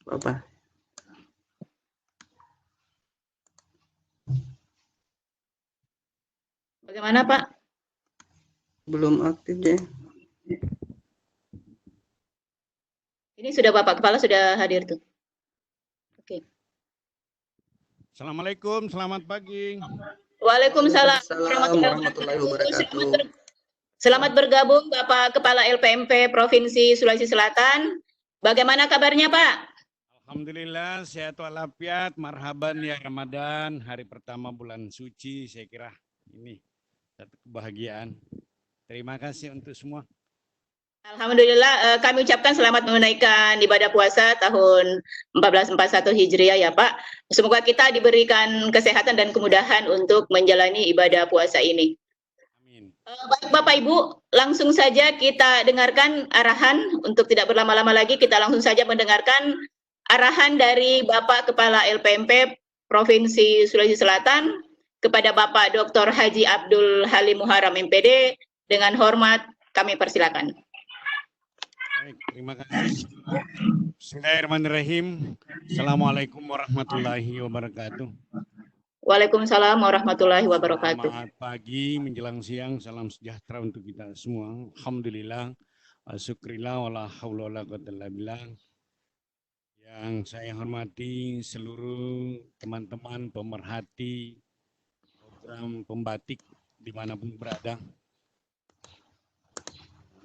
apa? Bagaimana Pak? Belum aktif deh. Ini sudah Bapak Kepala sudah hadir tuh. Oke. Assalamualaikum, selamat pagi. Waalaikumsalam Warahmatullahi wabarakatuh. Selamat bergabung Bapak Kepala LPMP Provinsi Sulawesi Selatan. Bagaimana kabarnya Pak? Alhamdulillah sehat walafiat, marhaban ya Ramadan, hari pertama bulan suci, saya kira ini satu kebahagiaan. Terima kasih untuk semua. Alhamdulillah kami ucapkan selamat menunaikan ibadah puasa tahun 1441 Hijriah ya Pak. Semoga kita diberikan kesehatan dan kemudahan untuk menjalani ibadah puasa ini. Amin. Baik Bapak Ibu, langsung saja kita dengarkan arahan. Untuk tidak berlama-lama lagi, kita langsung saja mendengarkan arahan dari Bapak Kepala LPMP Provinsi Sulawesi Selatan kepada Bapak Dr. Haji Abdul Halim Muharram MPD. Dengan hormat kami persilakan. Baik, terima kasih. Bismillahirrahmanirrahim. Assalamualaikum warahmatullahi wabarakatuh. Waalaikumsalam warahmatullahi wabarakatuh. Selamat pagi menjelang siang, salam sejahtera untuk kita semua. Alhamdulillah, syukurillah, wala haula wala quwwata illa billah. Yang saya hormati seluruh teman-teman pemerhati program pembatik dimanapun berada.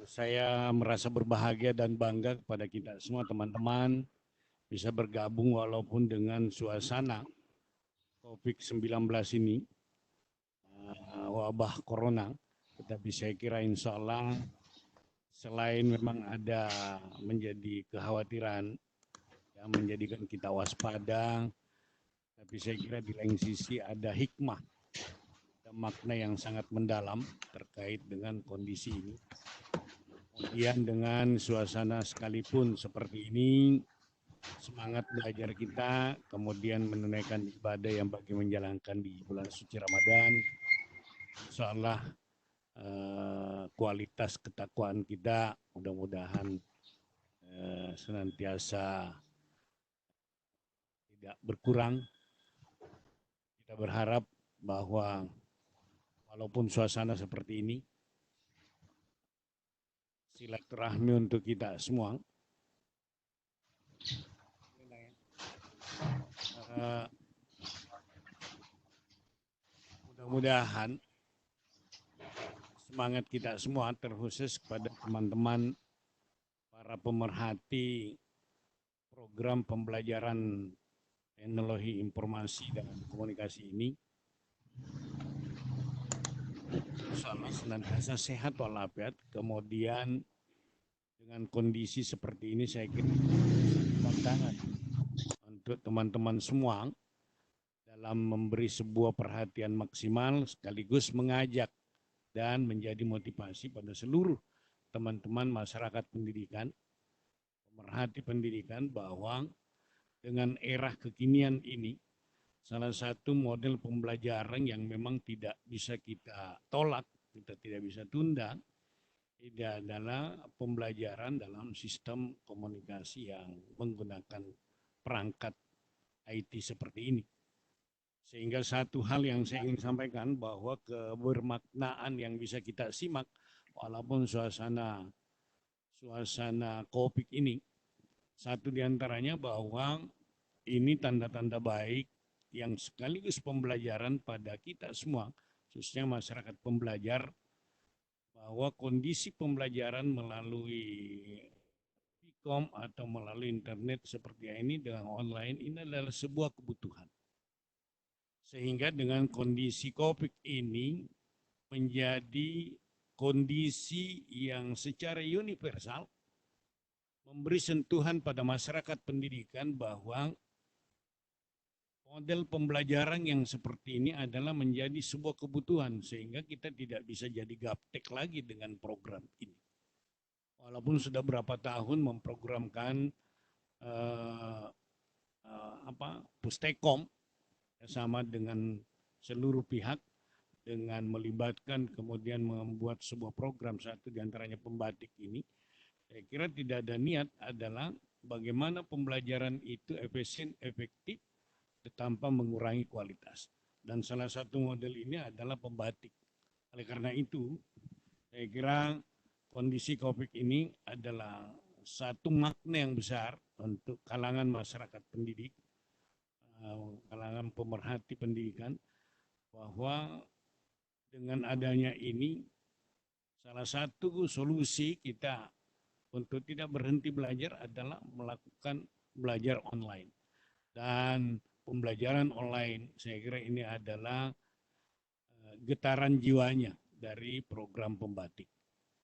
Saya merasa berbahagia dan bangga kepada kita semua teman-teman bisa bergabung walaupun dengan suasana COVID-19 ini, wabah corona. Tetapi saya kira insya Allah selain memang ada menjadi kekhawatiran yang menjadikan kita waspada, tapi saya kira di lain sisi ada hikmah dan makna yang sangat mendalam terkait dengan kondisi ini. Kemudian dengan suasana sekalipun seperti ini, semangat belajar kita, kemudian menunaikan ibadah yang bagi menjalankan di bulan suci Ramadan, insya Allah kualitas ketakwaan kita mudah-mudahan senantiasa tidak berkurang. Kita berharap bahwa walaupun suasana seperti ini, silaturahmi untuk kita semua mudah-mudahan semangat kita semua terkhusus kepada teman-teman para pemerhati program pembelajaran teknologi informasi dan komunikasi ini, insyaallah senantiasa sehat walafiat. Kemudian dengan kondisi seperti ini saya kira tantangan untuk teman-teman semua dalam memberi sebuah perhatian maksimal sekaligus mengajak dan menjadi motivasi pada seluruh teman-teman masyarakat pendidikan, pemerhati pendidikan, bahwa dengan era kekinian ini salah satu model pembelajaran yang memang tidak bisa kita tolak, kita tidak bisa tunda, tidak adalah pembelajaran dalam sistem komunikasi yang menggunakan perangkat IT seperti ini. Sehingga satu hal yang saya ingin sampaikan bahwa kebermaknaan yang bisa kita simak walaupun suasana COVID ini, satu diantaranya bahwa ini tanda-tanda baik yang sekaligus pembelajaran pada kita semua, khususnya masyarakat pembelajar, bahwa kondisi pembelajaran melalui Vkom atau melalui internet seperti ini dengan online ini adalah sebuah kebutuhan. Sehingga dengan kondisi COVID ini menjadi kondisi yang secara universal memberi sentuhan pada masyarakat pendidikan bahwa model pembelajaran yang seperti ini adalah menjadi sebuah kebutuhan, sehingga kita tidak bisa jadi gaptek lagi dengan program ini. Walaupun sudah berapa tahun memprogramkan Pustekom sama dengan seluruh pihak dengan melibatkan kemudian membuat sebuah program, satu diantaranya pembatik ini, saya kira tidak ada niat adalah bagaimana pembelajaran itu efisien, efektif, tanpa mengurangi kualitas. Dan salah satu model ini adalah pembatik. Oleh karena itu, saya kira kondisi COVID ini adalah satu makna yang besar untuk kalangan masyarakat pendidik, kalangan pemerhati pendidikan, bahwa dengan adanya ini, salah satu solusi kita untuk tidak berhenti belajar adalah melakukan belajar online. Dan pembelajaran online, saya kira ini adalah getaran jiwanya dari program pembatik.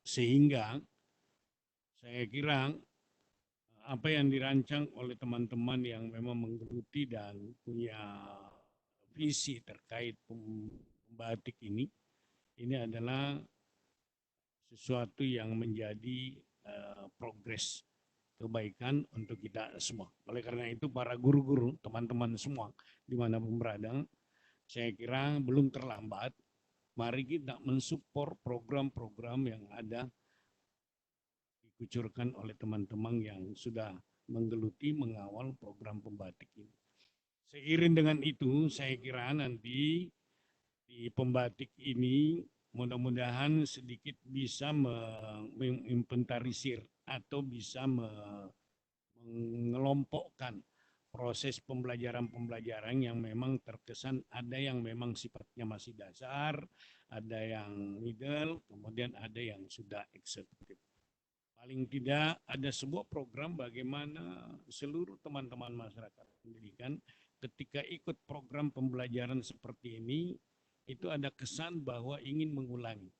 Sehingga saya kira apa yang dirancang oleh teman-teman yang memang menggeluti dan punya visi terkait pembatik ini adalah sesuatu yang menjadi progres kebaikan untuk kita semua. Oleh karena itu para guru-guru, teman-teman semua dimanapun berada, saya kira belum terlambat. Mari kita mensupport program-program yang ada dikucurkan oleh teman-teman yang sudah menggeluti mengawal program pembatik ini. Seiring dengan itu, saya kira nanti di pembatik ini mudah-mudahan sedikit bisa menginventarisir atau bisa mengelompokkan proses pembelajaran-pembelajaran yang memang terkesan ada yang memang sifatnya masih dasar, ada yang middle, kemudian ada yang sudah eksekutif. Paling tidak ada sebuah program bagaimana seluruh teman-teman masyarakat pendidikan ketika ikut program pembelajaran seperti ini, itu ada kesan bahwa ingin mengulangi.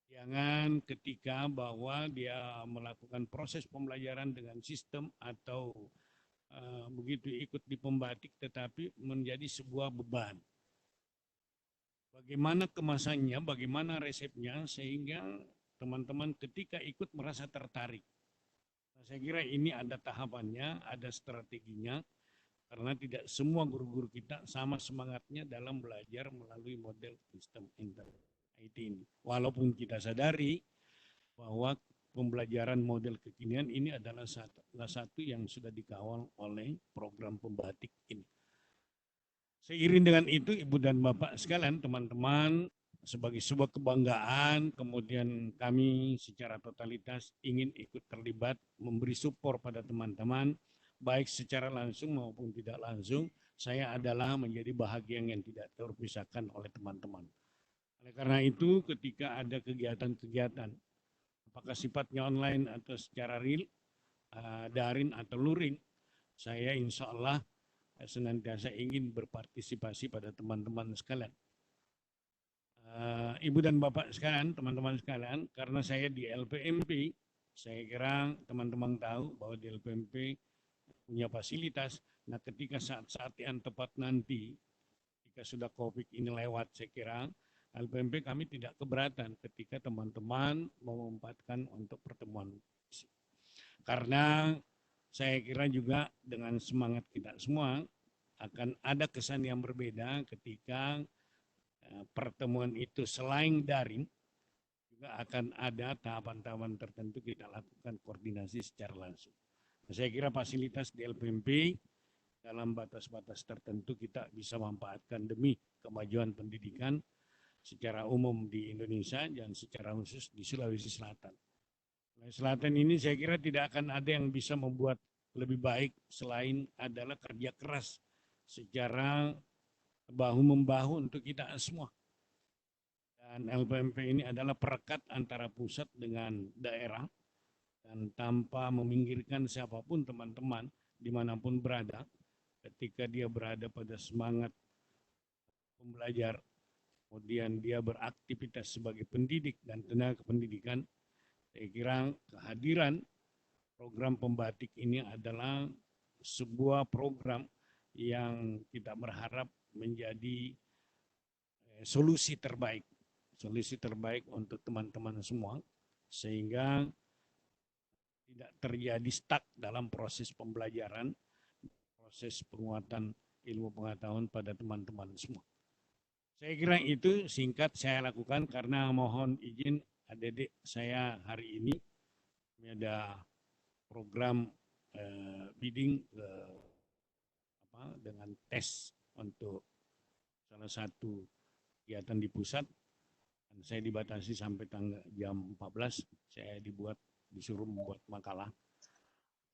Jangan ketika bahwa dia melakukan proses pembelajaran dengan sistem atau begitu ikut di pembatik tetapi menjadi sebuah beban. Bagaimana kemasannya, bagaimana resepnya sehingga teman-teman ketika ikut merasa tertarik. Saya kira ini ada tahapannya, ada strateginya, karena tidak semua guru-guru kita sama semangatnya dalam belajar melalui model sistem internet IT ini. Walaupun kita sadari bahwa pembelajaran model kekinian ini adalah salah satu yang sudah dikawal oleh program pembatik ini. Seiring dengan itu, Ibu dan Bapak sekalian, teman-teman, sebagai sebuah kebanggaan, kemudian kami secara totalitas ingin ikut terlibat, memberi support pada teman-teman, baik secara langsung maupun tidak langsung. Saya adalah menjadi bahagian yang tidak terpisahkan oleh teman-teman. Oleh karena itu, ketika ada kegiatan-kegiatan, apakah sifatnya online atau secara real, daring atau luring, saya insya Allah senantiasa ingin berpartisipasi pada teman-teman sekalian. Ibu dan Bapak sekalian, teman-teman sekalian, karena saya di LPMP, saya kira teman-teman tahu bahwa di LPMP punya fasilitas. Nah, ketika saat-saat yang tepat nanti, ketika sudah COVID ini lewat, saya kira LPMP kami tidak keberatan ketika teman-teman memanfaatkan untuk pertemuan. Karena saya kira juga dengan semangat kita semua akan ada kesan yang berbeda ketika pertemuan itu selain daring, juga akan ada tahapan-tahapan tertentu kita lakukan koordinasi secara langsung. Saya kira fasilitas di LPMP dalam batas-batas tertentu kita bisa manfaatkan demi kemajuan pendidikan secara umum di Indonesia dan secara khusus di Sulawesi Selatan. Sulawesi Selatan ini saya kira tidak akan ada yang bisa membuat lebih baik selain adalah kerja keras secara bahu-membahu untuk kita semua. Dan LPMP ini adalah perekat antara pusat dengan daerah dan tanpa meminggirkan siapapun teman-teman dimanapun berada, ketika dia berada pada semangat pembelajar, kemudian dia beraktivitas sebagai pendidik dan tenaga pendidikan, saya kira kehadiran program pembatik ini adalah sebuah program yang kita berharap menjadi solusi terbaik untuk teman-teman semua, sehingga tidak terjadi stuck dalam proses pembelajaran, proses penguatan ilmu pengetahuan pada teman-teman semua. Saya kira itu singkat saya lakukan karena mohon izin adik-adik saya hari ini ada program bidding dengan tes untuk salah satu kegiatan di pusat. Dan saya dibatasi sampai jam 14, saya disuruh membuat makalah.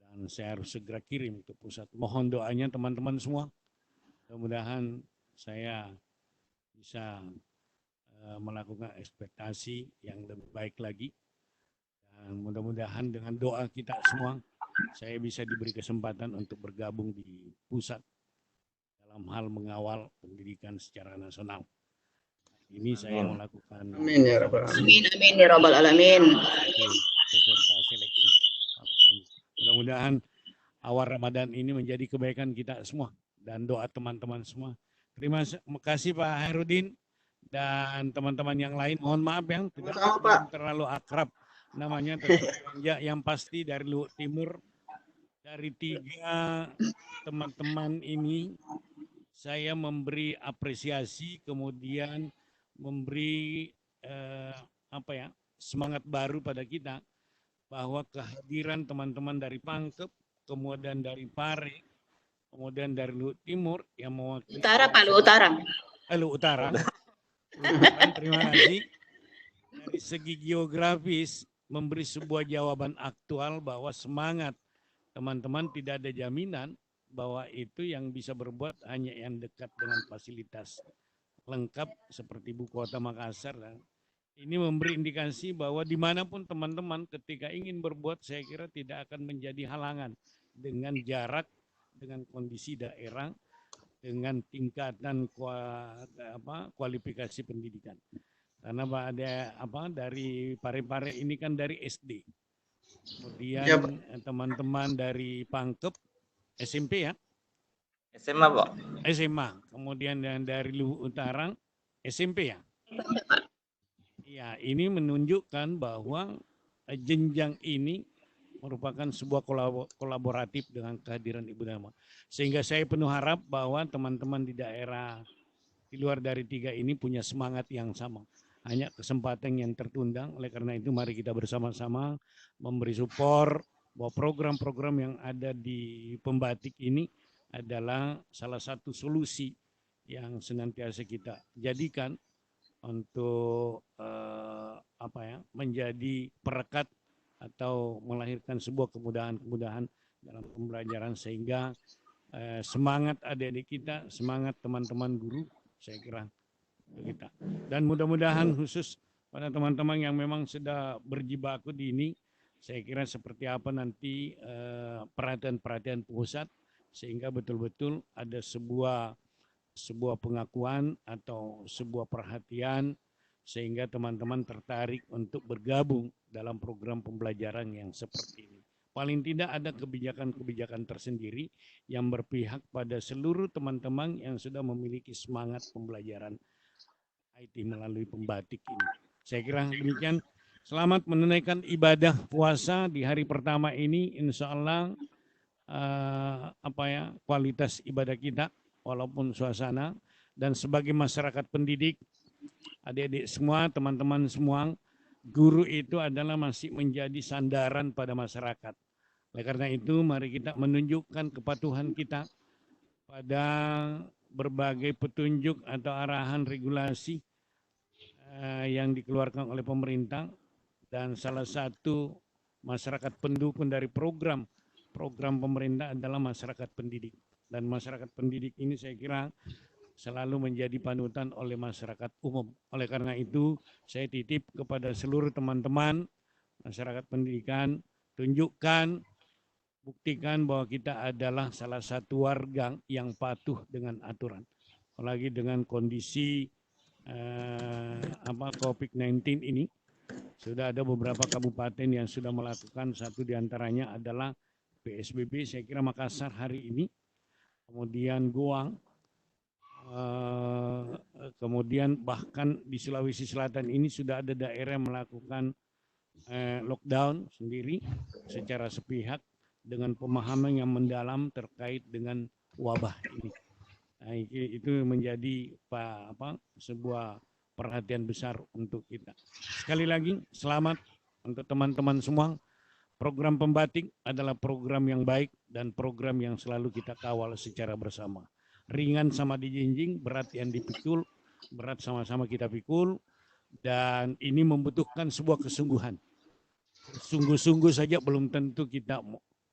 Dan saya harus segera kirim ke pusat. Mohon doanya teman-teman semua. Mudah-mudahan saya bisa melakukan ekspektasi yang lebih baik lagi. Dan mudah-mudahan dengan doa kita semua, saya bisa diberi kesempatan untuk bergabung di pusat dalam hal mengawal pendidikan secara nasional. Ini saya melakukan Amin ya Rabbal Alamin. Amin, amin ya Rabbal Alamin. Peserta seleksi. Mudah-mudahan awal Ramadan ini menjadi kebaikan kita semua dan doa teman-teman semua. Terima kasih Pak Hairudin dan teman-teman yang lain. Mohon maaf yang tidak terlalu akrab namanya, yang pasti dari Luhut Timur, dari 3 teman-teman ini saya memberi apresiasi, kemudian memberi semangat baru pada kita bahwa kehadiran teman-teman dari Pangkep, kemudian dari Pare, kemudian dari Luhut Timur yang mewakili Utara, Pak, Luhut Utara. Luhut Utara. Terima kasih. Dari segi geografis memberi sebuah jawaban aktual bahwa semangat teman-teman tidak ada jaminan bahwa itu yang bisa berbuat hanya yang dekat dengan fasilitas lengkap seperti ibu kota Makassar. Ini memberi indikasi bahwa dimanapun teman-teman ketika ingin berbuat, saya kira tidak akan menjadi halangan dengan jarak, dengan kondisi daerah, dengan tingkatan kualifikasi pendidikan. Karena dari Pare-Pare ini kan dari SD. Kemudian teman-teman dari Pangkep SMP ya? SMA, Pak. SMA. Kemudian dari Luhut Utara SMP ya? Ya, ini menunjukkan bahwa jenjang ini merupakan sebuah kolaboratif dengan kehadiran Ibu Dama. Sehingga saya penuh harap bahwa teman-teman di daerah di luar dari 3 ini punya semangat yang sama. Hanya kesempatan yang tertunda, oleh karena itu mari kita bersama-sama memberi support bahwa program-program yang ada di Pembatik ini adalah salah satu solusi yang senantiasa kita jadikan untuk menjadi perekat atau melahirkan sebuah kemudahan-kemudahan dalam pembelajaran sehingga semangat adik-adik kita, semangat teman-teman guru, saya kira kita. Dan mudah-mudahan khusus pada teman-teman yang memang sudah berjibaku di ini, saya kira seperti apa nanti perhatian-perhatian pusat sehingga betul-betul ada sebuah pengakuan atau sebuah perhatian sehingga teman-teman tertarik untuk bergabung dalam program pembelajaran yang seperti ini. Paling tidak ada kebijakan-kebijakan tersendiri yang berpihak pada seluruh teman-teman yang sudah memiliki semangat pembelajaran IT melalui Pembatik ini. Saya kira demikian. Selamat menunaikan ibadah puasa di hari pertama ini. Insya Allah kualitas ibadah kita walaupun suasana dan sebagai masyarakat pendidik, adik-adik semua, teman-teman semua, guru itu adalah masih menjadi sandaran pada masyarakat. Oleh karena itu, mari kita menunjukkan kepatuhan kita pada berbagai petunjuk atau arahan regulasi yang dikeluarkan oleh pemerintah, dan salah satu masyarakat pendukung dari program pemerintah adalah masyarakat pendidik. Dan masyarakat pendidik ini saya kira selalu menjadi panutan oleh masyarakat umum. Oleh karena itu, saya titip kepada seluruh teman-teman masyarakat pendidikan, tunjukkan, buktikan bahwa kita adalah salah satu warga yang patuh dengan aturan. Apalagi dengan kondisi COVID-19 ini, sudah ada beberapa kabupaten yang sudah melakukan, satu diantaranya adalah PSBB, saya kira Makassar hari ini, kemudian Goang, kemudian bahkan di Sulawesi Selatan ini sudah ada daerah yang melakukan lockdown sendiri secara sepihak dengan pemahaman yang mendalam terkait dengan wabah ini. Nah, itu menjadi sebuah perhatian besar untuk kita. Sekali lagi selamat untuk teman-teman semua. Program pembatik adalah program yang baik dan program yang selalu kita kawal secara bersama. Ringan sama dijinjing, berat yang dipikul, berat sama-sama kita pikul, dan ini membutuhkan sebuah kesungguhan. Sungguh-sungguh saja belum tentu kita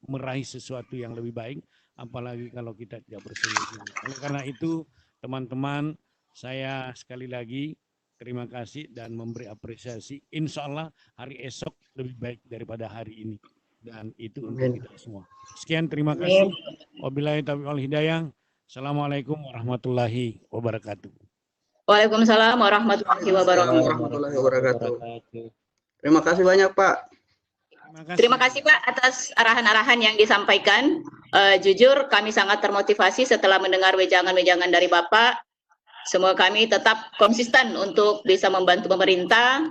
meraih sesuatu yang lebih baik, apalagi kalau kita tidak bersungguh-sungguh. Oleh karena itu, teman-teman, saya sekali lagi terima kasih dan memberi apresiasi. Insya Allah hari esok lebih baik daripada hari ini. Dan itu untuk kita semua. Sekian, terima kasih. Wabillahi taufiq wal hidayah. Assalamualaikum warahmatullahi wabarakatuh. Waalaikumsalam warahmatullahi wabarakatuh. Warahmatullahi wabarakatuh. Terima kasih banyak, Pak. Terima kasih Pak atas arahan-arahan yang disampaikan. Jujur kami sangat termotivasi setelah mendengar wejangan-wejangan dari Bapak. Semua kami tetap konsisten untuk bisa membantu pemerintah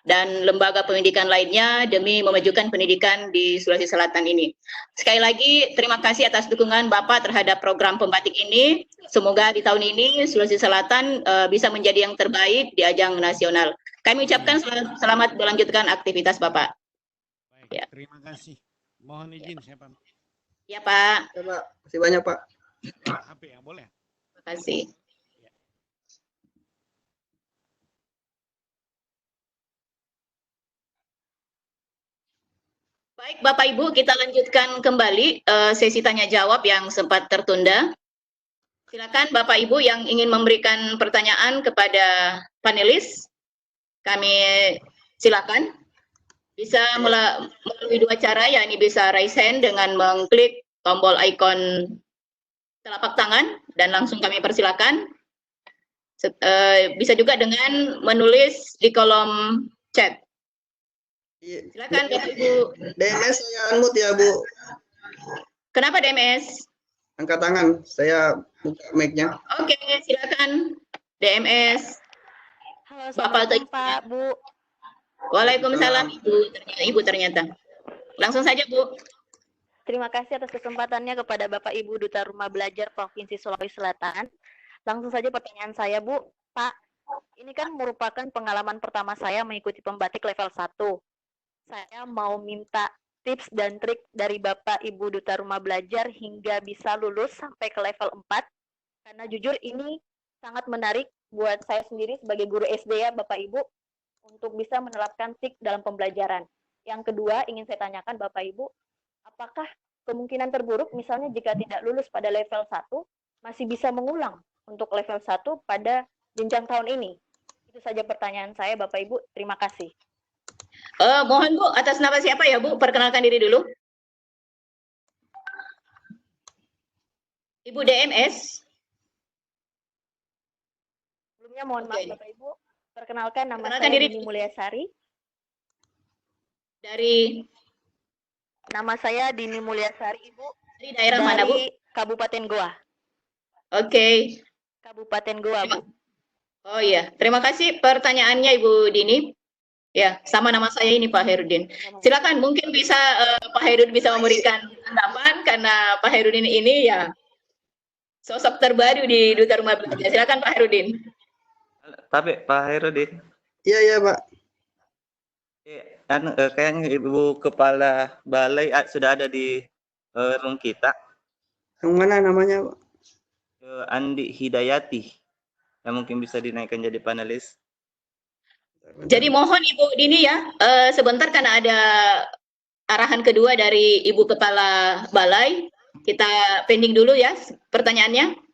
dan lembaga pendidikan lainnya demi memajukan pendidikan di Sulawesi Selatan ini. Sekali lagi terima kasih atas dukungan Bapak terhadap program pembatik ini. Semoga di tahun ini Sulawesi Selatan bisa menjadi yang terbaik di ajang nasional. Kami ucapkan selamat melanjutkan aktivitas Bapak. Baik, ya. Terima kasih. Mohon izin saya pamit. Ya Pak. Ya, Pak. Terima kasih banyak Pak. HP ya boleh. Terima kasih. Baik Bapak Ibu, kita lanjutkan kembali sesi tanya jawab yang sempat tertunda. Silakan Bapak Ibu yang ingin memberikan pertanyaan kepada panelis, kami silakan. Bisa melalui dua cara, yakni bisa raise hand dengan mengklik tombol ikon telapak tangan dan langsung kami persilakan. Bisa juga dengan menulis di kolom chat. Silakan Bapak Ibu. DMS saya unmute ya Bu. Kenapa DMS? Angkat tangan, saya buka mic-nya. Oke, silakan DMS. Halo, Bapak Assalamualaikum Pak, Bu. Waalaikumsalam Ibu ternyata. Langsung saja Bu. Terima kasih atas kesempatannya kepada Bapak Ibu Duta Rumah Belajar Provinsi Sulawesi Selatan. Langsung saja pertanyaan saya Bu. Pak, ini kan merupakan pengalaman pertama saya mengikuti pembatik level 1. Saya mau minta tips dan trik dari Bapak Ibu Duta Rumah Belajar hingga bisa lulus sampai ke level 4. Karena jujur ini sangat menarik buat saya sendiri sebagai guru SD ya Bapak Ibu, untuk bisa menerapkan TIK dalam pembelajaran. Yang kedua, ingin saya tanyakan Bapak Ibu, apakah kemungkinan terburuk misalnya jika tidak lulus pada level 1, masih bisa mengulang untuk level 1 pada jenjang tahun ini? Itu saja pertanyaan saya Bapak Ibu, terima kasih. Mohon Bu, atas nama siapa ya Bu? Perkenalkan diri dulu. Ibu DMS. Sebelumnya mohon maaf Bapak Ibu, perkenalkan nama Perkenalkan saya diri. Dini Mulyasari. Nama saya Dini Mulyasari Ibu. Dari daerah mana Bu? Dari Kabupaten Goa. Oke. Kabupaten Goa Bu. Oh iya, terima kasih pertanyaannya Ibu Dini. Ya, sama nama saya ini Pak Herudin. Silakan, mungkin bisa Pak Herudin bisa memberikan tanggapan karena Pak Herudin ini ya sosok terbaru di Duta Rumah Belajar. Silakan Pak Herudin. Tapi Pak Herudin. Iya Pak. Kayaknya Ibu Kepala Balai sudah ada di room kita. Yang mana namanya Pak? Andi Hidayati. Yang mungkin bisa dinaikkan jadi panelis. Jadi mohon Ibu Dini ya, sebentar karena ada arahan kedua dari Ibu Kepala Balai. Kita pending dulu ya pertanyaannya.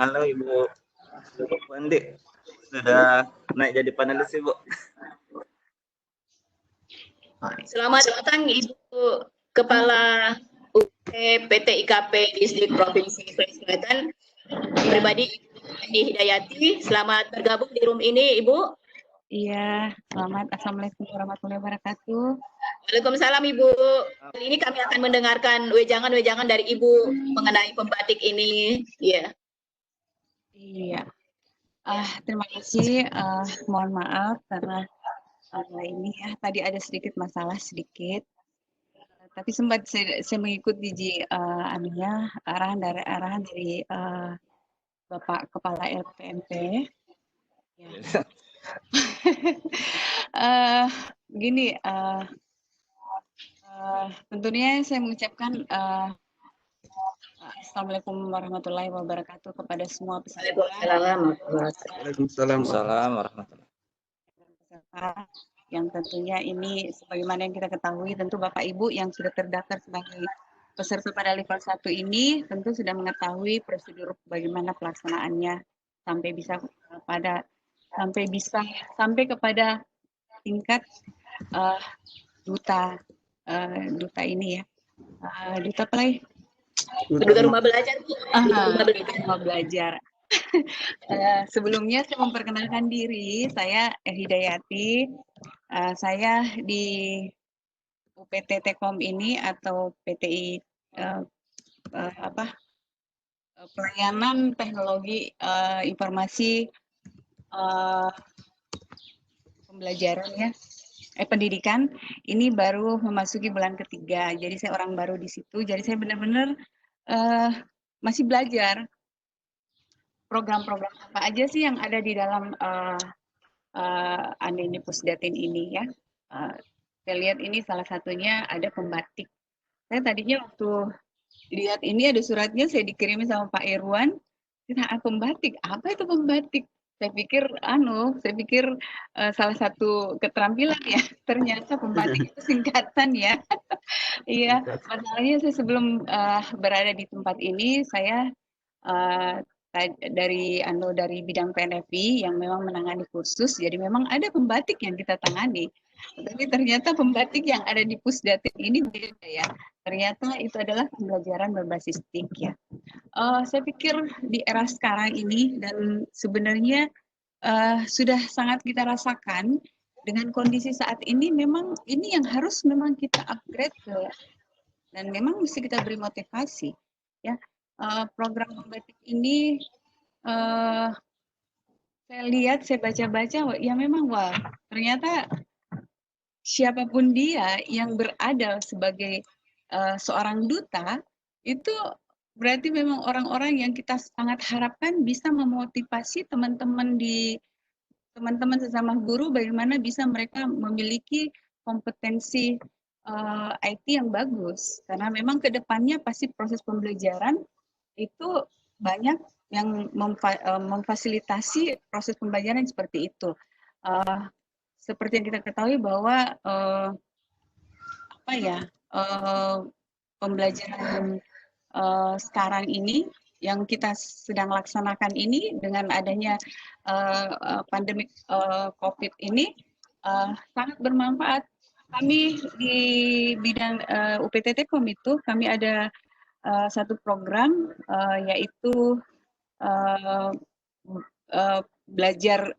Halo Ibu Andi, sudah naik jadi panelis Ibu. Selamat datang Ibu Kepala UP PT IKP Distrik Provinsi Sulawesi Selatan. Pribadi Andi Hidayati, selamat bergabung di room ini Ibu. Iya, selamat. Assalamualaikum warahmatullahi wabarakatuh. Waalaikumsalam Ibu. Kali ini kami akan mendengarkan wejangan-wejangan dari Ibu mengenai pembatik ini. Iya. Iya. Terima kasih. Mohon maaf karena ini ya tadi ada sedikit masalah sedikit. Tapi sempat saya mengikuti arahan dari Bapak Kepala LPMP. Ya. Begini, tentunya saya mengucapkan Assalamualaikum warahmatullahi wabarakatuh kepada semua peserta Waalaikumsalam. Warahmatullahi yang tentunya ini sebagaimana yang kita ketahui tentu Bapak Ibu yang sudah terdaftar sebagai peserta pada level 1 ini tentu sudah mengetahui prosedur bagaimana pelaksanaannya sampai kepada tingkat duta ini ya. Duta Play. Duta Rumah Belajar. Rumah Belajar. Sebelumnya saya memperkenalkan diri, saya Hidayati. Saya di UPT Tekom ini atau PTI Pelayanan Teknologi Informasi Pembelajaran ya. Pendidikan ini baru memasuki bulan ketiga. Jadi saya orang baru di situ. Jadi saya benar-benar masih belajar program-program apa aja sih yang ada di dalam Andini Pusdatin ini ya. Saya lihat ini salah satunya ada pembatik. Saya tadinya waktu lihat ini ada suratnya saya dikirimin sama Pak Irwan. Pembatik, apa itu pembatik? Saya pikir salah satu keterampilan ya. Ternyata pembatik itu singkatan ya. Iya, masalahnya saya sebelum berada di tempat ini saya dari bidang PNFI yang memang menangani kursus, jadi memang ada pembatik yang kita tangani. Tapi ternyata pembatik yang ada di Pusdatin ini beda ya. Ternyata itu adalah pembelajaran berbasis TIK ya. Saya pikir di era sekarang ini dan sebenarnya sudah sangat kita rasakan dengan kondisi saat ini memang ini yang harus memang kita upgrade dan memang mesti kita beri motivasi ya. Program pembatik ini saya lihat, saya baca-baca, ya memang ternyata siapapun dia yang berada sebagai seorang duta itu berarti memang orang-orang yang kita sangat harapkan bisa memotivasi teman-teman sesama guru bagaimana bisa mereka memiliki kompetensi IT yang bagus karena memang kedepannya pasti proses pembelajaran itu banyak yang memfasilitasi proses pembelajaran seperti itu. Seperti yang kita ketahui bahwa pembelajaran sekarang ini yang kita sedang laksanakan ini dengan adanya pandemi COVID ini sangat bermanfaat. Kami di bidang UPT Tekom itu kami ada satu program yaitu belajar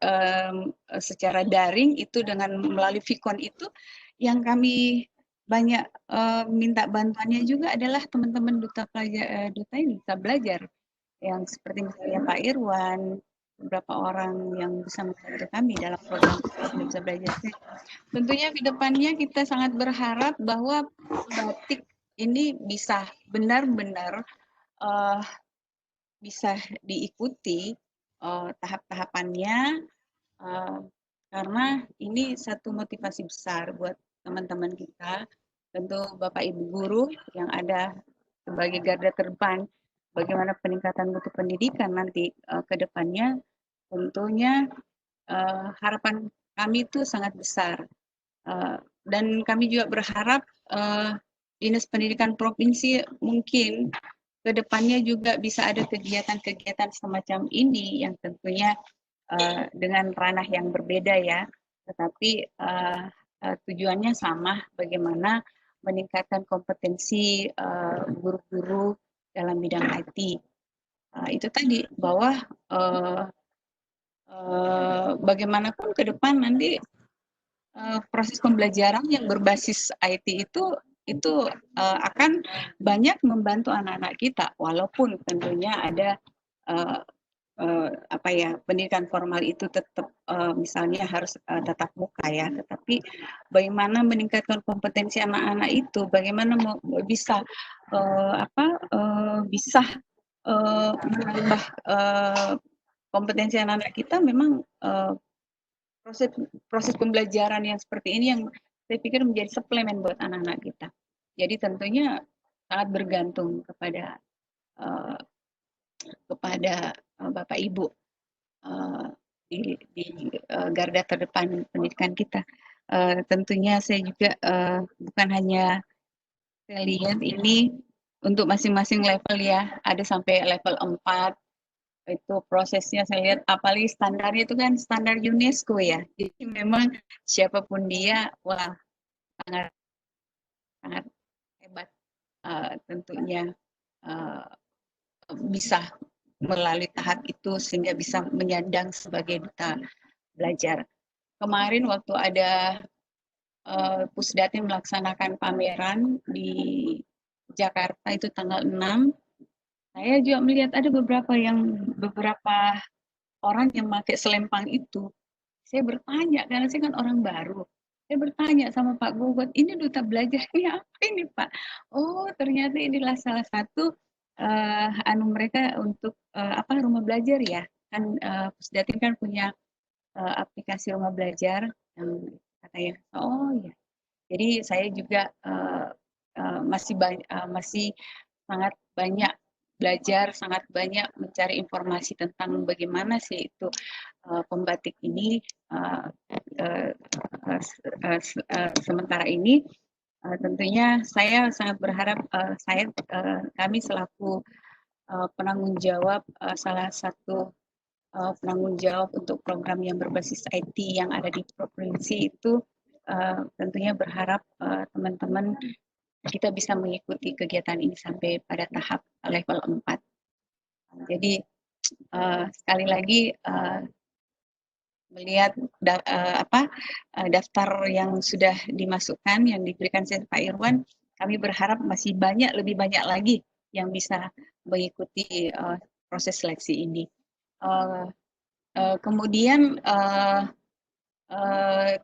secara daring itu dengan melalui Vicon itu yang kami banyak minta bantuannya juga adalah teman-teman duta belajar yang seperti misalnya Pak Irwan, beberapa orang yang bisa membantu kami dalam program bisa belajar. Tentunya ke depannya kita sangat berharap bahwa batik ini bisa benar-benar bisa diikuti tahap-tahapannya karena ini satu motivasi besar buat teman-teman kita, tentu Bapak Ibu guru yang ada sebagai garda terdepan bagaimana peningkatan mutu pendidikan nanti ke depannya, tentunya harapan kami itu sangat besar. Dan kami juga berharap Dinas Pendidikan Provinsi mungkin ke depannya juga bisa ada kegiatan-kegiatan semacam ini yang tentunya dengan ranah yang berbeda ya, tetapi tujuannya sama, bagaimana meningkatkan kompetensi guru-guru dalam bidang IT. Itu tadi bahwa bagaimanapun ke depan nanti proses pembelajaran yang berbasis IT itu akan banyak membantu anak-anak kita, walaupun tentunya ada apa ya, pendidikan formal itu tetap misalnya harus tatap muka ya, tetapi bagaimana meningkatkan kompetensi anak-anak itu, bagaimana bisa bisa menambah kompetensi anak-anak kita, memang proses pembelajaran yang seperti ini yang saya pikir menjadi suplemen buat anak-anak kita. Jadi tentunya sangat bergantung kepada Bapak Ibu di garda terdepan pendidikan kita. Tentunya saya juga bukan hanya saya lihat ini untuk masing-masing level ya, ada sampai level 4. Itu prosesnya saya lihat, apalagi standarnya itu kan standar UNESCO ya. Jadi memang siapapun dia, wah sangat hebat, tentunya bisa melalui tahap itu sehingga bisa menyandang sebagai duta belajar. Kemarin waktu ada Pusdatin melaksanakan pameran di Jakarta itu tanggal 6, saya juga melihat ada beberapa orang yang pakai selempang itu. Saya bertanya, karena saya kan orang baru. Saya bertanya sama Pak Bobot, ini duta belajarnya apa ini Pak? Oh ternyata inilah salah satu mereka untuk rumah belajar ya. Kan Pusdatin kan punya aplikasi rumah belajar yang katanya, oh ya. Jadi saya juga masih sangat banyak belajar, sangat banyak mencari informasi tentang bagaimana sih itu pembatik ini sementara ini. Tentunya saya sangat berharap kami selaku penanggung jawab, salah satu penanggung jawab untuk program yang berbasis IT yang ada di provinsi itu, tentunya berharap teman-teman kita bisa mengikuti kegiatan ini sampai pada tahap level 4. Jadi sekali lagi melihat daftar yang sudah dimasukkan, yang diberikan Pak Irwan, kami berharap masih lebih banyak lagi yang bisa mengikuti proses seleksi ini. Kemudian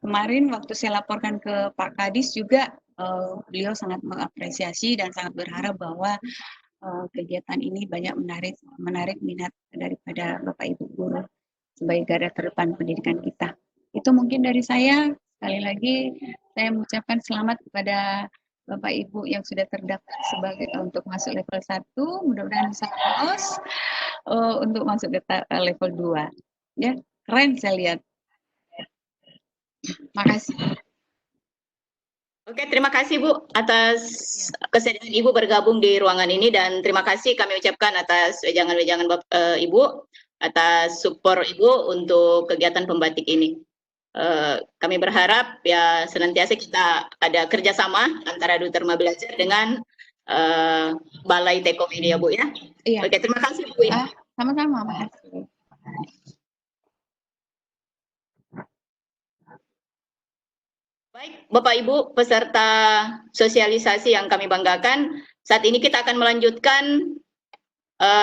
kemarin waktu saya laporkan ke Pak Kadis juga, beliau sangat mengapresiasi dan sangat berharap bahwa kegiatan ini banyak menarik minat daripada Bapak Ibu guru sebagai garda terdepan pendidikan kita. Itu mungkin dari saya. Sekali lagi saya mengucapkan selamat kepada Bapak Ibu yang sudah terdaftar untuk masuk level 1, mudah-mudahan bisa lolos untuk masuk ke level 2. Ya, keren saya lihat. Makasih. Oke, terima kasih Bu atas kesediaan Ibu bergabung di ruangan ini, dan terima kasih kami ucapkan atas wejangan-wejangan Ibu, atas support Ibu untuk kegiatan pembatik ini. Kami berharap ya senantiasa kita ada kerjasama antara Duta Rumah Belajar dengan Balai Tekom ini ya Bu ya. Iya. Oke, terima kasih Bu ya. Sama-sama, makasih. Baik, Bapak Ibu peserta sosialisasi yang kami banggakan, saat ini kita akan melanjutkan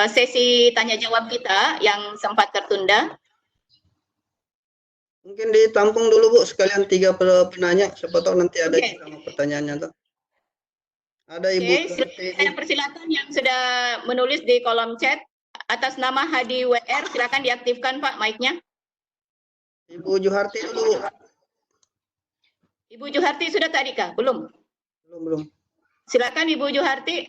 sesi tanya jawab kita yang sempat tertunda. Mungkin ditampung dulu Bu sekalian 3 penanya, siapa tahu nanti ada sama pertanyaannya tuh. Ada Ibu. Saya persilakan yang sudah menulis di kolom chat atas nama Hadi WR, silakan diaktifkan Pak mic-nya. Ibu Juharti dulu. Ibu Juharti sudah tadi kah? Belum. Belum. Silakan Ibu Juharti.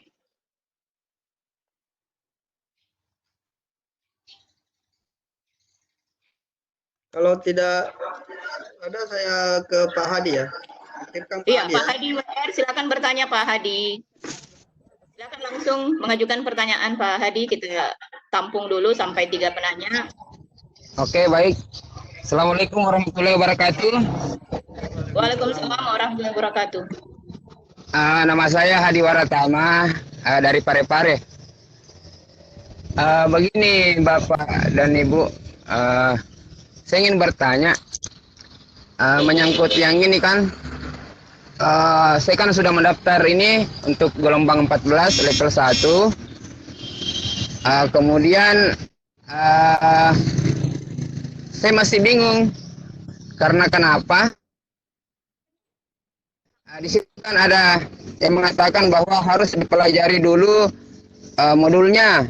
Kalau tidak ada, saya ke Pak Hadi ya. Iya, Pak Hadi WR, silakan bertanya Pak Hadi. Silakan langsung mengajukan pertanyaan Pak Hadi, kita tampung dulu sampai 3 penanya. Oke, baik. Assalamualaikum warahmatullahi wabarakatuh. Waalaikumsalam warahmatullahi wabarakatuh. Nama saya Hadi Waratama dari Parepare. Begini Bapak dan Ibu, saya ingin bertanya menyangkut yang ini kan, saya kan sudah mendaftar ini untuk gelombang 14 level 1. Kemudian eh, saya masih bingung karena kenapa? Di situ kan ada yang mengatakan bahwa harus dipelajari dulu modulnya.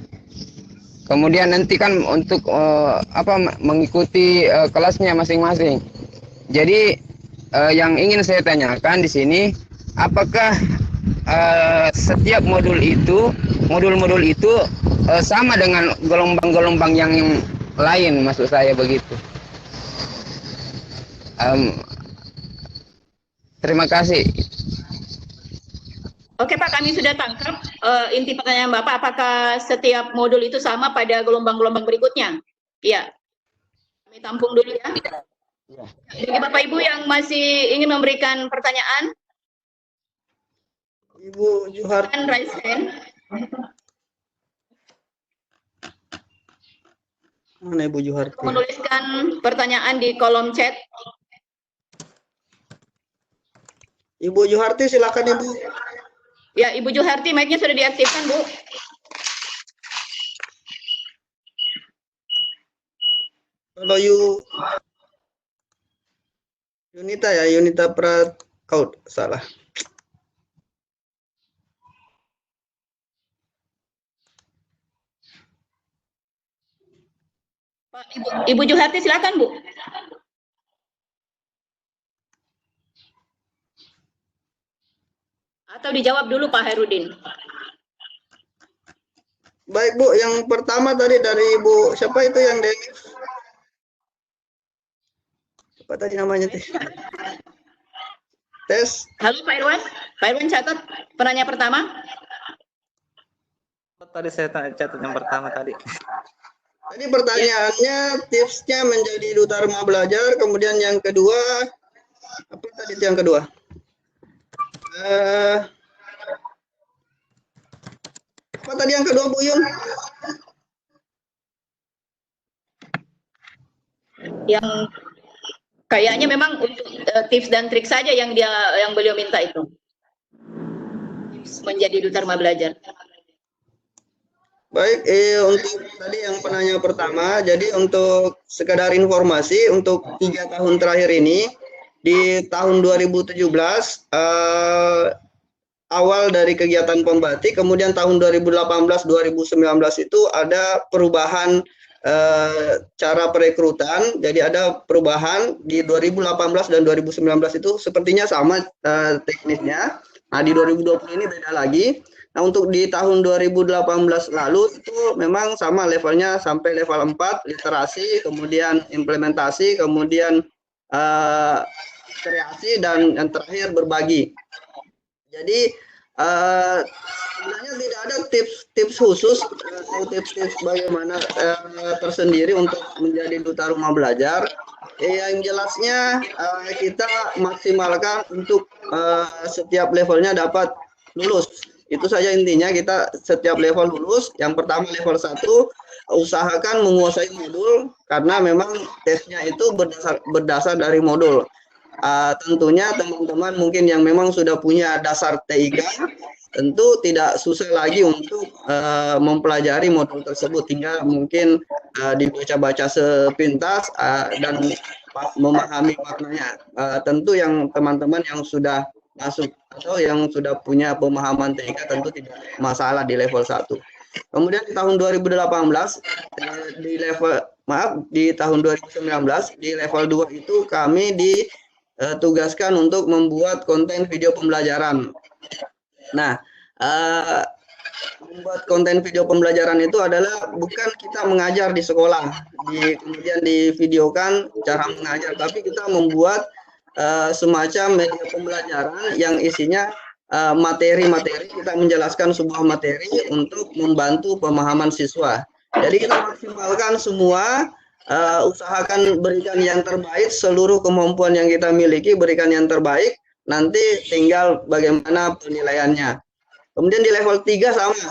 Kemudian nanti kan untuk mengikuti kelasnya masing-masing. Jadi yang ingin saya tanyakan di sini, apakah setiap modul itu sama dengan gelombang-gelombang yang lain, maksud saya begitu. Terima kasih. Oke Pak, kami sudah tangkap inti pertanyaan Bapak, apakah setiap modul itu sama pada gelombang-gelombang berikutnya? Iya. Kami tampung dulu ya. Bagi Bapak Ibu yang masih ingin memberikan pertanyaan, Ibu Juharti. raise hand. Mana Ibu Juharti? Menuliskan pertanyaan di kolom chat. Ibu Juharti, silakan Ibu. Ya, Ibu Juharti, mic-nya sudah diaktifkan, Bu. Kalau Yunita ya, Yunita Prakaut, salah. Pak, Ibu Juharti, silakan, Bu. Atau dijawab dulu Pak Hairudin. Baik Bu, yang pertama tadi dari Ibu, siapa itu yang Denis? Apa tadi namanya? Tes. Halo Pak Irwan. Pak Irwan catat penanya pertama. Tadi saya catat yang pertama tadi. Tadi pertanyaannya tipsnya menjadi duta rumah belajar, kemudian yang kedua, apa tadi itu yang kedua? Apa tadi yang kedua Bu Yun? Yang kayaknya memang untuk tips dan trik saja yang beliau minta itu. Tips menjadi duta rumah belajar. Baik, untuk tadi yang penanya pertama, jadi untuk sekadar informasi untuk 3 tahun terakhir ini, di tahun 2017 awal dari kegiatan Pembatik, kemudian tahun 2018-2019 itu ada perubahan cara perekrutan, jadi ada perubahan di 2018 dan 2019 itu sepertinya sama teknisnya. Nah di 2020 ini beda lagi. Nah untuk di tahun 2018 lalu itu memang sama levelnya sampai level 4 literasi, kemudian implementasi, kemudian kreasi, dan yang terakhir berbagi. Jadi sebenarnya tidak ada tips khusus atau tips bagaimana tersendiri untuk menjadi duta rumah belajar. Yang jelasnya kita maksimalkan untuk setiap levelnya dapat lulus. Itu saja intinya, kita setiap level lulus. Yang pertama level 1 usahakan menguasai modul karena memang tesnya itu berdasar dari modul. Tentunya teman-teman mungkin yang memang sudah punya dasar TIK tentu tidak susah lagi untuk mempelajari modul tersebut, tinggal mungkin dibaca-baca sepintas dan memahami maknanya. Tentu yang teman-teman yang sudah masuk atau yang sudah punya pemahaman TIK tentu tidak masalah di level 1. Kemudian di tahun 2018 di tahun 2019 di level 2 itu kami ditugaskan untuk membuat konten video pembelajaran. Nah, membuat konten video pembelajaran itu adalah bukan kita mengajar di sekolah, kemudian divideokan cara mengajar, tapi kita membuat semacam media pembelajaran yang isinya materi-materi, kita menjelaskan sebuah materi untuk membantu pemahaman siswa. Jadi kita maksimalkan semua, usahakan berikan yang terbaik, seluruh kemampuan yang kita miliki berikan yang terbaik, nanti tinggal bagaimana penilaiannya. Kemudian di level 3 sama,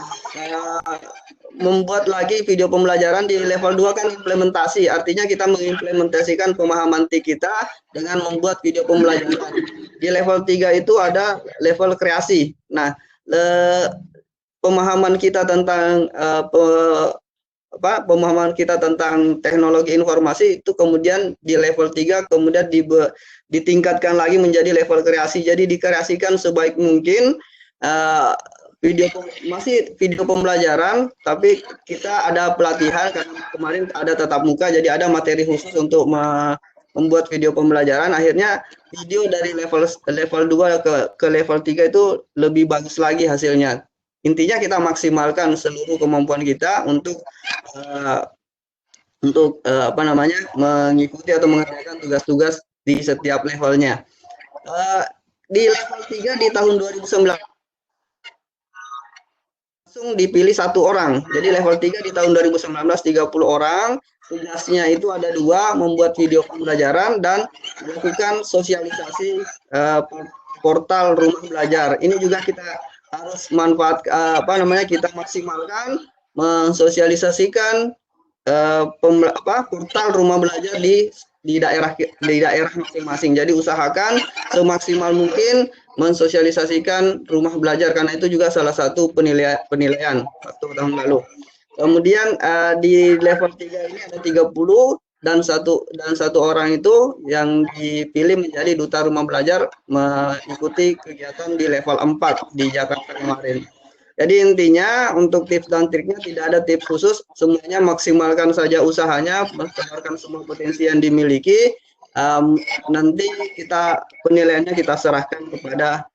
membuat lagi video pembelajaran. Di level 2 kan implementasi, artinya kita mengimplementasikan pemahaman TIK kita dengan membuat video pembelajaran. Di level 3 itu ada level kreasi. Nah, pemahaman kita tentang pemahaman kita tentang teknologi informasi itu kemudian di level 3 kemudian ditingkatkan lagi menjadi level kreasi. Jadi dikreasikan sebaik mungkin masih video pembelajaran, tapi kita ada pelatihan karena kemarin ada tatap muka, jadi ada materi khusus untuk membuat video pembelajaran. Akhirnya video dari level 2 ke level 3 itu lebih bagus lagi hasilnya. Intinya kita maksimalkan seluruh kemampuan kita untuk mengikuti atau mengerjakan tugas-tugas di setiap levelnya. Di level 3 di tahun 2019 langsung dipilih 1 orang. Jadi level 3 di tahun 2019 30 orang. Tugasnya itu ada 2, membuat video pembelajaran dan melakukan sosialisasi portal rumah belajar. Ini juga kita harus kita maksimalkan mensosialisasikan portal rumah belajar di daerah masing-masing. Jadi usahakan semaksimal mungkin mensosialisasikan rumah belajar karena itu juga salah satu penilaian waktu tahun lalu. Kemudian di level 3 ini ada 30 dan satu orang itu yang dipilih menjadi duta rumah belajar mengikuti kegiatan di level 4 di Jakarta kemarin. Jadi intinya untuk tips dan triknya tidak ada tips khusus, semuanya maksimalkan saja usahanya, keluarkan semua potensi yang dimiliki. Nanti penilaiannya kita serahkan kepada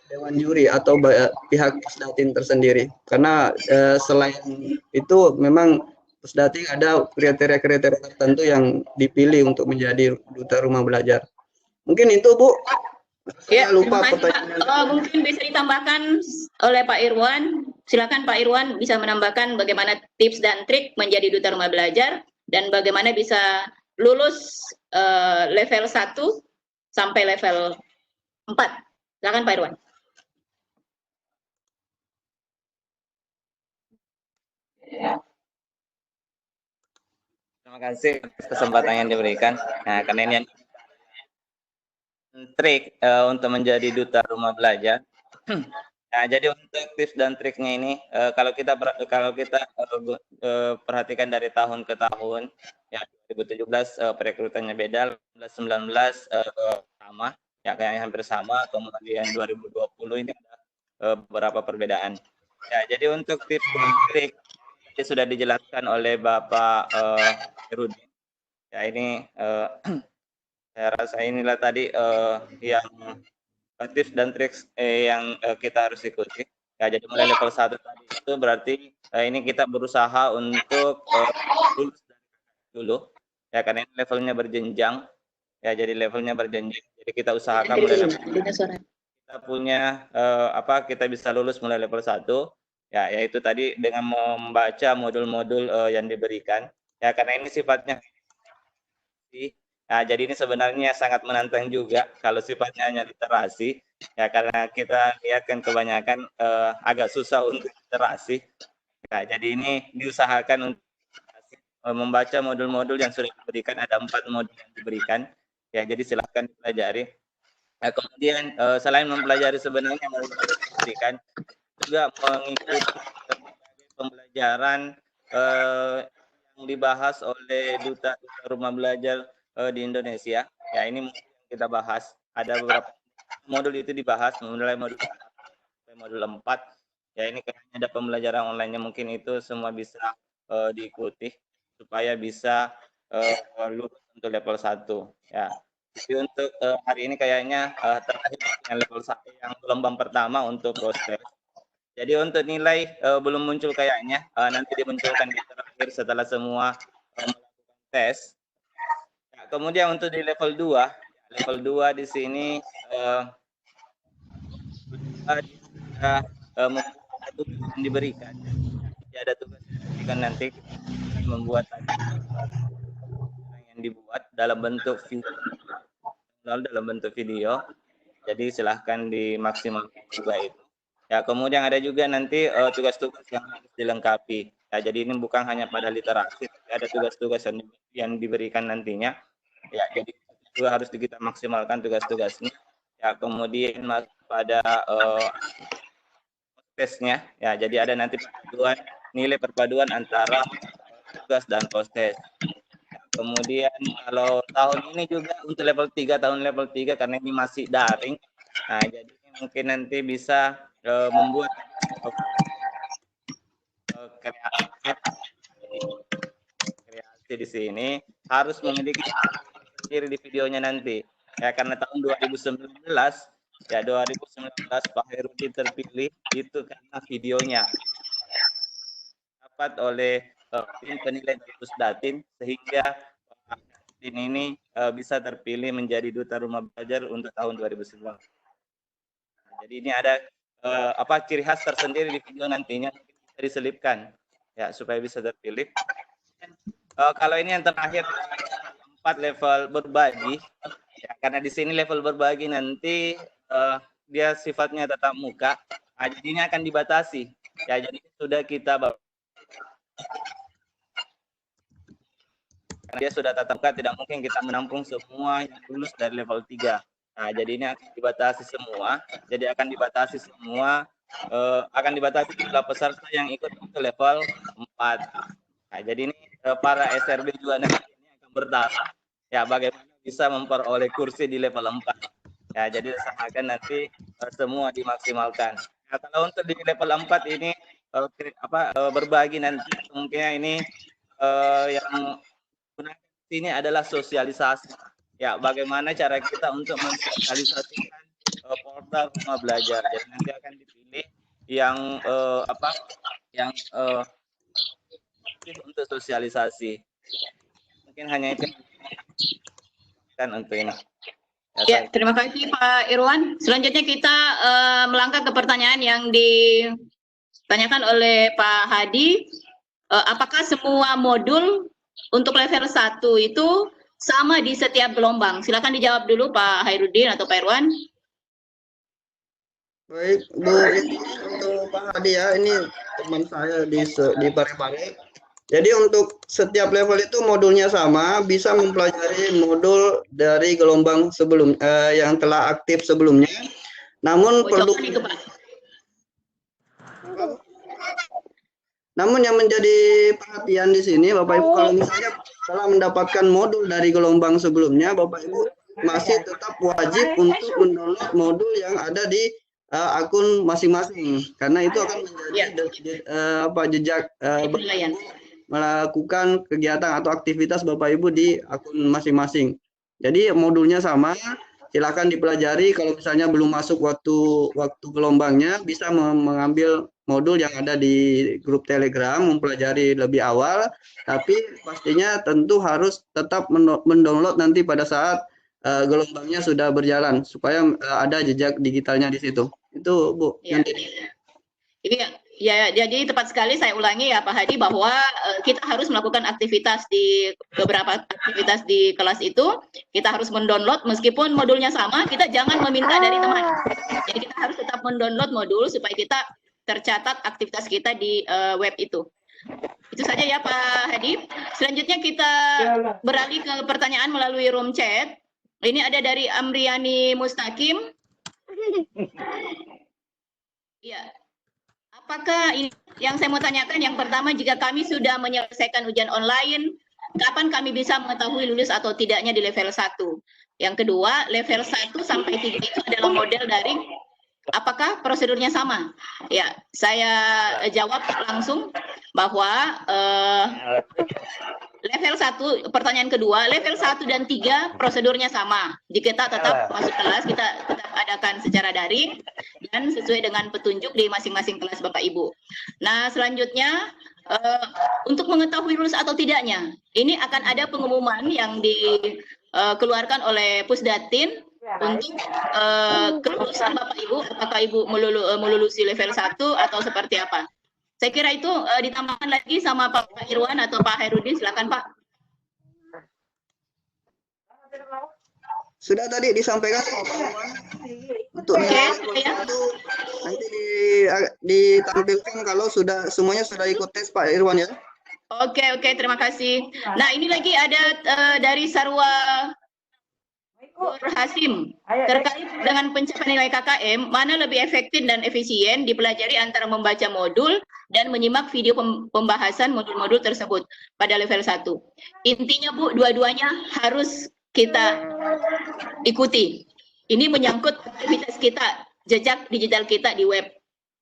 Dewan Juri atau pihak Pusdatin tersendiri. Karena selain itu memang Pusdatin ada kriteria-kriteria tertentu yang dipilih untuk menjadi duta rumah belajar. Mungkin itu, Bu. Ya, lupa pertanyaan. Mungkin bisa ditambahkan oleh Pak Irwan. Silakan Pak Irwan bisa menambahkan bagaimana tips dan trik menjadi duta rumah belajar dan bagaimana bisa lulus level 1 sampai level 4. Silakan Pak Irwan. Terima kasih atas kesempatan yang diberikan. Nah, karena ini trik untuk menjadi duta rumah belajar. Nah, jadi untuk tips dan triknya ini, kalau kita perhatikan dari tahun ke tahun, ya 2017 perekrutannya beda, 2019 sama, ya kayaknya hampir sama. Kemudian 2020 ini ada beberapa perbedaan. Ya, jadi untuk tips dan trik ini sudah dijelaskan oleh Bapak Herudin. Ya, ini saya rasa inilah tadi yang tips dan trik yang kita harus ikuti. Ya, jadi mulai level 1 tadi itu berarti ini kita berusaha untuk lulus dulu. Ya, karena ini levelnya berjenjang. Ya, jadi levelnya berjenjang. Jadi kita usahakan mulai level 1. Kita punya kita bisa lulus mulai level 1. Ya, yaitu tadi dengan membaca modul-modul yang diberikan. Ya, karena ini sifatnya jadi ini sebenarnya sangat menantang juga kalau sifatnya hanya literasi. Ya, karena kita lihat kan kebanyakan agak susah untuk literasi. Ya, jadi ini diusahakan untuk membaca modul-modul yang sudah diberikan. Ada 4 modul yang diberikan. Ya, jadi silahkan dipelajari. Ya, kemudian selain mempelajari sebenarnya modul yang diberikan, juga mengikuti pembelajaran yang dibahas oleh duta rumah belajar di Indonesia. Ya, ini mungkin kita bahas. Ada beberapa modul itu dibahas, mulai modul 1 sampai modul 4. Ya, ini kayaknya ada pembelajaran online-nya, mungkin itu semua bisa diikuti supaya bisa lulus untuk level 1. Ya. Jadi untuk hari ini kayaknya terakhir yang level 1 yang gelombang pertama untuk proses. Jadi untuk nilai belum muncul kayaknya, nanti dimunculkan di terakhir setelah semua melakukan tes. Ya, kemudian untuk di level 2 di sini membuat tugas yang diberikan. Jadi ada tugas yang diberikan nanti membuat yang dibuat dalam bentuk video. Jadi silahkan dimaksimalkan juga itu. Ya, kemudian ada juga nanti tugas-tugas yang harus dilengkapi. Ya, jadi ini bukan hanya pada literasi, ada tugas-tugas yang diberikan nantinya. Ya, jadi juga harus kita maksimalkan tugas-tugasnya. Ya, kemudian pada tesnya. Ya, jadi ada nanti panduan nilai perpaduan antara tugas dan proses. Kemudian kalau tahun ini juga untuk level 3, tahun level 3 karena ini masih daring. Nah, jadi mungkin nanti bisa membuat kreasi di sini harus memiliki sendiri di videonya nanti. Ya karena tahun 2019 Pak Herudin terpilih itu karena videonya dapat oleh tim penilai dari Pusdatin sehingga Pak Herudin ini bisa terpilih menjadi Duta Rumah Belajar untuk tahun 2019. Nah, jadi ini ada ciri khas tersendiri di video nantinya bisa diselipkan ya supaya bisa terpilih. Kalau ini yang terakhir 4 level berbagi ya, karena di sini level berbagi nanti dia sifatnya tatap muka. Nah, jadi ini akan dibatasi ya, jadi sudah kita karena dia sudah tatap muka, tidak mungkin kita menampung semua yang lulus dari level 3. Nah, jadi ini akan dibatasi semua. Jadi akan dibatasi semua, akan dibatasi jumlah peserta yang ikut ke level 4. Nah, jadi ini para SRB juga nanti ini akan bertahap. Ya, bagaimana bisa memperoleh kursi di level 4. Ya, jadi usahakan nanti semua dimaksimalkan. Nah, kalau untuk di level 4 ini berbagi nanti mungkin ini yang ini adalah sosialisasi. Ya, bagaimana cara kita untuk mensosialisasikan portal Rumah Belajar. Jadi nanti akan dipilih yang untuk sosialisasi. Mungkin hanya itu kan untuk ini. Ya, terima kasih Pak Irwan. Selanjutnya kita melangkah ke pertanyaan yang ditanyakan oleh Pak Hadi. Apakah semua modul untuk level 1 itu sama di setiap gelombang? Silakan dijawab dulu Pak Hairudin atau Pak Irwan. Baik, Bu, ini untuk Pak Hadi ya, ini teman saya di Parepare. Jadi untuk setiap level itu modulnya sama, bisa mempelajari modul dari gelombang sebelum yang telah aktif sebelumnya. Namun Namun yang menjadi perhatian di sini Bapak Ibu, kalau misalnya telah mendapatkan modul dari gelombang sebelumnya, Bapak Ibu masih tetap wajib untuk mendownload modul yang ada di akun masing-masing, karena itu akan menjadi jejak melakukan kegiatan atau aktivitas Bapak Ibu di akun masing-masing. Jadi modulnya sama, silakan dipelajari. Kalau misalnya belum masuk waktu gelombangnya, bisa mengambil modul yang ada di grup Telegram, mempelajari lebih awal, tapi pastinya tentu harus tetap mendownload nanti pada saat gelombangnya sudah berjalan, supaya ada jejak digitalnya di situ. Itu Bu. Ya. Ya, jadi tepat sekali saya ulangi ya Pak Hadi, bahwa kita harus melakukan aktivitas di beberapa aktivitas di kelas itu, kita harus mendownload meskipun modulnya sama, kita jangan meminta dari teman. Jadi kita harus tetap mendownload modul supaya kita tercatat aktivitas kita di web itu. Itu saja ya Pak Hadi. Selanjutnya kita beralih ke pertanyaan melalui room chat. Ini ada dari Amriani Mustaqim. Iya. Apakah ini yang saya mau tanyakan, yang pertama, jika kami sudah menyelesaikan ujian online, kapan kami bisa mengetahui lulus atau tidaknya di level 1? Yang kedua, level 1 sampai 3 itu adalah model daring, apakah prosedurnya sama? Ya, saya jawab langsung bahwa level 1, pertanyaan kedua, level 1 dan 3 prosedurnya sama. Jika kita tetap masuk kelas, kita tetap adakan secara daring dan sesuai dengan petunjuk di masing-masing kelas Bapak Ibu. Nah, selanjutnya untuk mengetahui lulus atau tidaknya, ini akan ada pengumuman yang dikeluarkan oleh Pusdatin untuk kelulusan Bapak Ibu, apakah Ibu melulusi level 1 atau seperti apa. Saya kira itu ditambahkan lagi sama Pak Irwan atau Pak Hairudin, silakan Pak. Sudah tadi disampaikan Pak Irwan. Untuk nanti ditampilkan kalau semuanya sudah ikut tes Pak Irwan ya. Oke, terima kasih. Nah, ini lagi ada dari Sarwa Hasim, terkait dengan pencapaian nilai KKM, mana lebih efektif dan efisien dipelajari antara membaca modul dan menyimak video pembahasan modul-modul tersebut pada level 1. Intinya Bu, dua-duanya harus kita ikuti. Ini menyangkut aktivitas kita, jejak digital kita di web.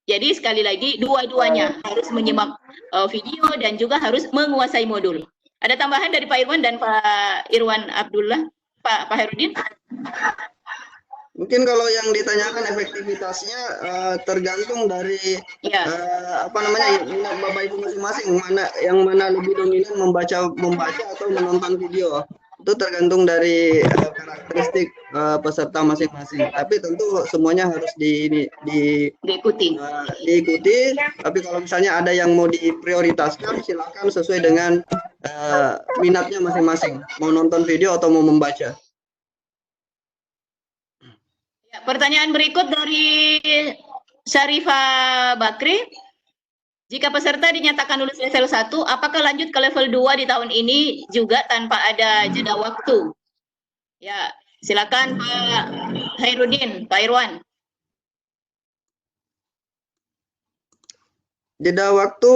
Jadi sekali lagi, dua-duanya harus menyimak video dan juga harus menguasai modul. Ada tambahan dari Pak Irwan dan Pak Irwan Abdullah? Pak Herudin? Mungkin kalau yang ditanyakan efektivitasnya tergantung dari apa namanya minat Bapak Ibu masing-masing, mana lebih dominan membaca atau menonton video. Itu tergantung dari karakteristik peserta masing-masing. Tapi tentu semuanya harus diikuti. Tapi kalau misalnya ada yang mau diprioritaskan, silakan sesuai dengan minatnya masing-masing. Mau nonton video atau mau membaca. Ya, pertanyaan berikut dari Syarifah Bakri. Jika peserta dinyatakan lulus level 1, apakah lanjut ke level 2 di tahun ini juga tanpa ada jeda waktu? Ya, silakan Pak Hairudin, Pak Irwan. Jeda waktu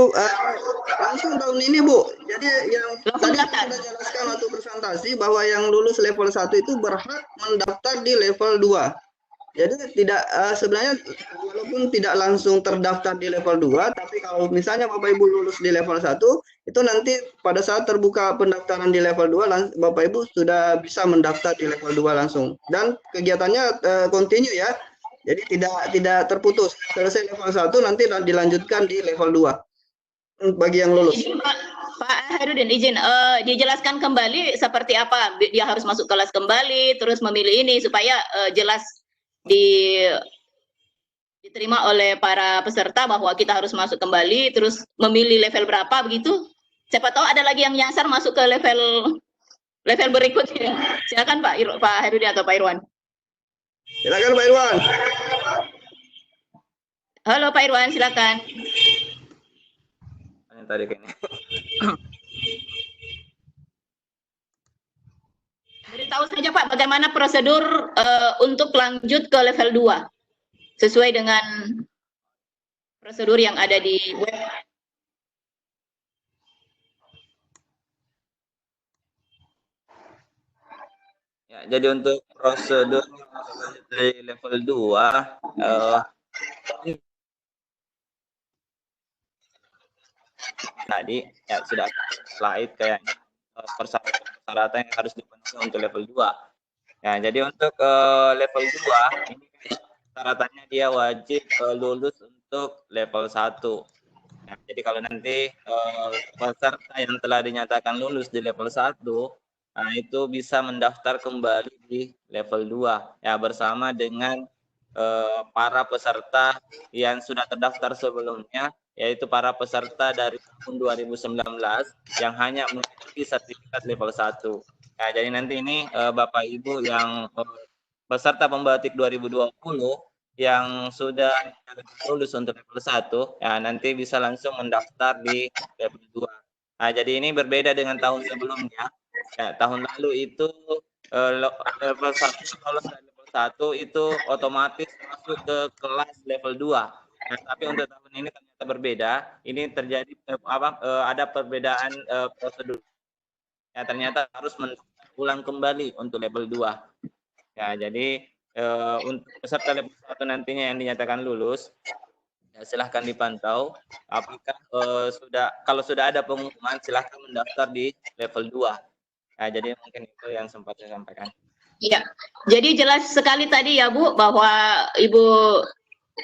langsung tahun ini, Bu. Jadi yang tadi kita jelaskan waktu presentasi bahwa yang lulus level 1 itu berhak mendaftar di level 2. Jadi tidak sebenarnya walaupun tidak langsung terdaftar di level 2, tapi kalau misalnya Bapak Ibu lulus di level 1, itu nanti pada saat terbuka pendaftaran di level 2, Bapak Ibu sudah bisa mendaftar di level 2 langsung. Dan kegiatannya continue ya. Jadi tidak terputus. Selesai level 1 nanti dilanjutkan di level 2 bagi yang lulus. Pak Herudin, izin dijelaskan kembali seperti apa dia harus masuk kelas kembali, terus memilih ini supaya jelas diterima oleh para peserta bahwa kita harus masuk kembali, terus memilih level berapa begitu. Siapa tahu ada lagi yang nyasar masuk ke level berikutnya. Silakan Pak Herudin atau Pak Irwan. Silakan Pak Irwan. Halo Pak Irwan, silakan. Tadi kayaknya. Beritahu saja Pak, bagaimana prosedur untuk lanjut ke level 2 sesuai dengan prosedur yang ada di web. Ya, jadi untuk prosedur dari level 2 tadi ya sudah slide kayaknya persyaratan yang harus dipenuhi untuk level 2. Ya, jadi untuk level 2 ini syaratannya dia wajib lulus untuk level 1. Ya, jadi kalau nanti peserta yang telah dinyatakan lulus di level 1, nah itu bisa mendaftar kembali di level 2 ya bersama dengan para peserta yang sudah terdaftar sebelumnya, yaitu para peserta dari tahun 2019 yang hanya memiliki sertifikat level 1. Nah, jadi nanti ini Bapak Ibu yang peserta pembatik 2020 yang sudah lulus untuk level 1, ya nanti bisa langsung mendaftar di level 2. Nah, jadi ini berbeda dengan tahun sebelumnya. Ya, tahun lalu itu level 1 lolos dari level 1 itu otomatis masuk ke kelas level 2. Nah, tapi untuk tahun ini ternyata berbeda. Ini terjadi ada perbedaan prosedur. Ya, ternyata harus ulang kembali untuk level 2. Ya, jadi untuk peserta level 1 nantinya yang dinyatakan lulus, ya, silahkan dipantau apakah kalau sudah ada pengumuman silahkan mendaftar di level 2. Nah, jadi mungkin itu yang sempat saya sampaikan. Iya, jadi jelas sekali tadi ya Bu bahwa Ibu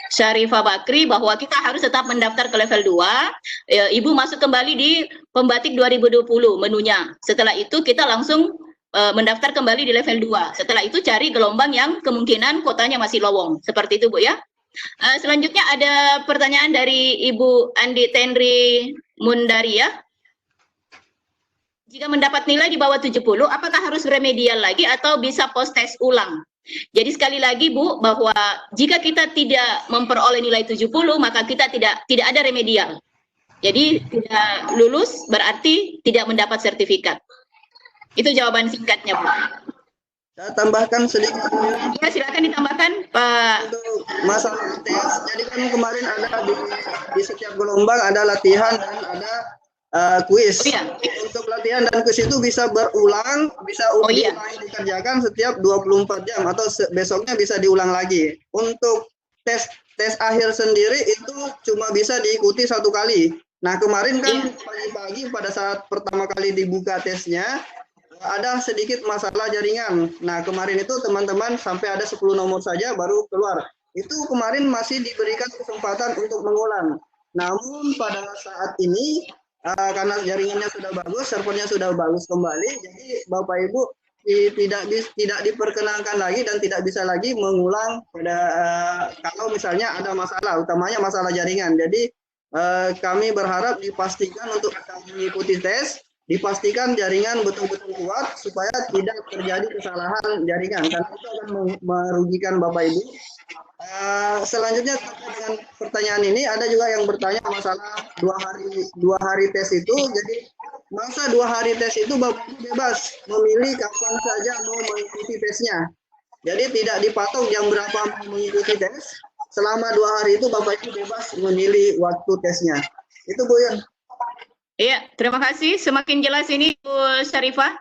Syarifah Bakri bahwa kita harus tetap mendaftar ke level 2. Ibu masuk kembali di Pembatik 2020 menunya. Setelah itu kita langsung mendaftar kembali di level 2. Setelah itu cari gelombang yang kemungkinan kotanya masih lowong. Seperti itu Bu ya. Selanjutnya ada pertanyaan dari Ibu Andi Tenri Mundaria. Jika mendapat nilai di bawah 70, apakah harus remedial lagi atau bisa post test ulang? Jadi sekali lagi Bu, bahwa jika kita tidak memperoleh nilai 70, maka kita tidak ada remedial. Jadi tidak lulus berarti tidak mendapat sertifikat. Itu jawaban singkatnya Bu. Saya tambahkan sedikit Ya, silakan ditambahkan, Pak. untuk masalah tes. Jadi kan kemarin ada di setiap gelombang ada latihan dan ada kuis. Oh, iya. Untuk latihan dan kuis itu bisa berulang, bisa Oh, iya. dikerjakan setiap 24 jam atau besoknya bisa diulang lagi. Untuk tes akhir sendiri itu cuma bisa diikuti 1 kali. Nah, kemarin kan pagi-pagi pada saat pertama kali dibuka tesnya ada sedikit masalah jaringan. Nah, kemarin itu teman-teman sampai ada 10 nomor saja baru keluar. Itu kemarin masih diberikan kesempatan untuk mengulang. Namun pada saat ini karena jaringannya sudah bagus, servernya sudah bagus kembali, jadi Bapak Ibu tidak diperkenankan lagi dan tidak bisa lagi mengulang pada kalau misalnya ada masalah, utamanya masalah jaringan. Jadi kami berharap dipastikan untuk mengikuti tes, dipastikan jaringan betul-betul kuat supaya tidak terjadi kesalahan jaringan karena itu akan merugikan Bapak Ibu. Selanjutnya dengan pertanyaan ini ada juga yang bertanya masalah 2 hari tes itu. Jadi masa 2 hari tes itu Bapak Ibu bebas memilih kapan saja mau mengikuti tesnya. Jadi tidak dipatok jam berapa mau mengikuti tes. Selama 2 hari itu Bapak Ibu bebas memilih waktu tesnya. Itu Bu Yun. Iya, terima kasih. Semakin jelas ini Bu Syarifah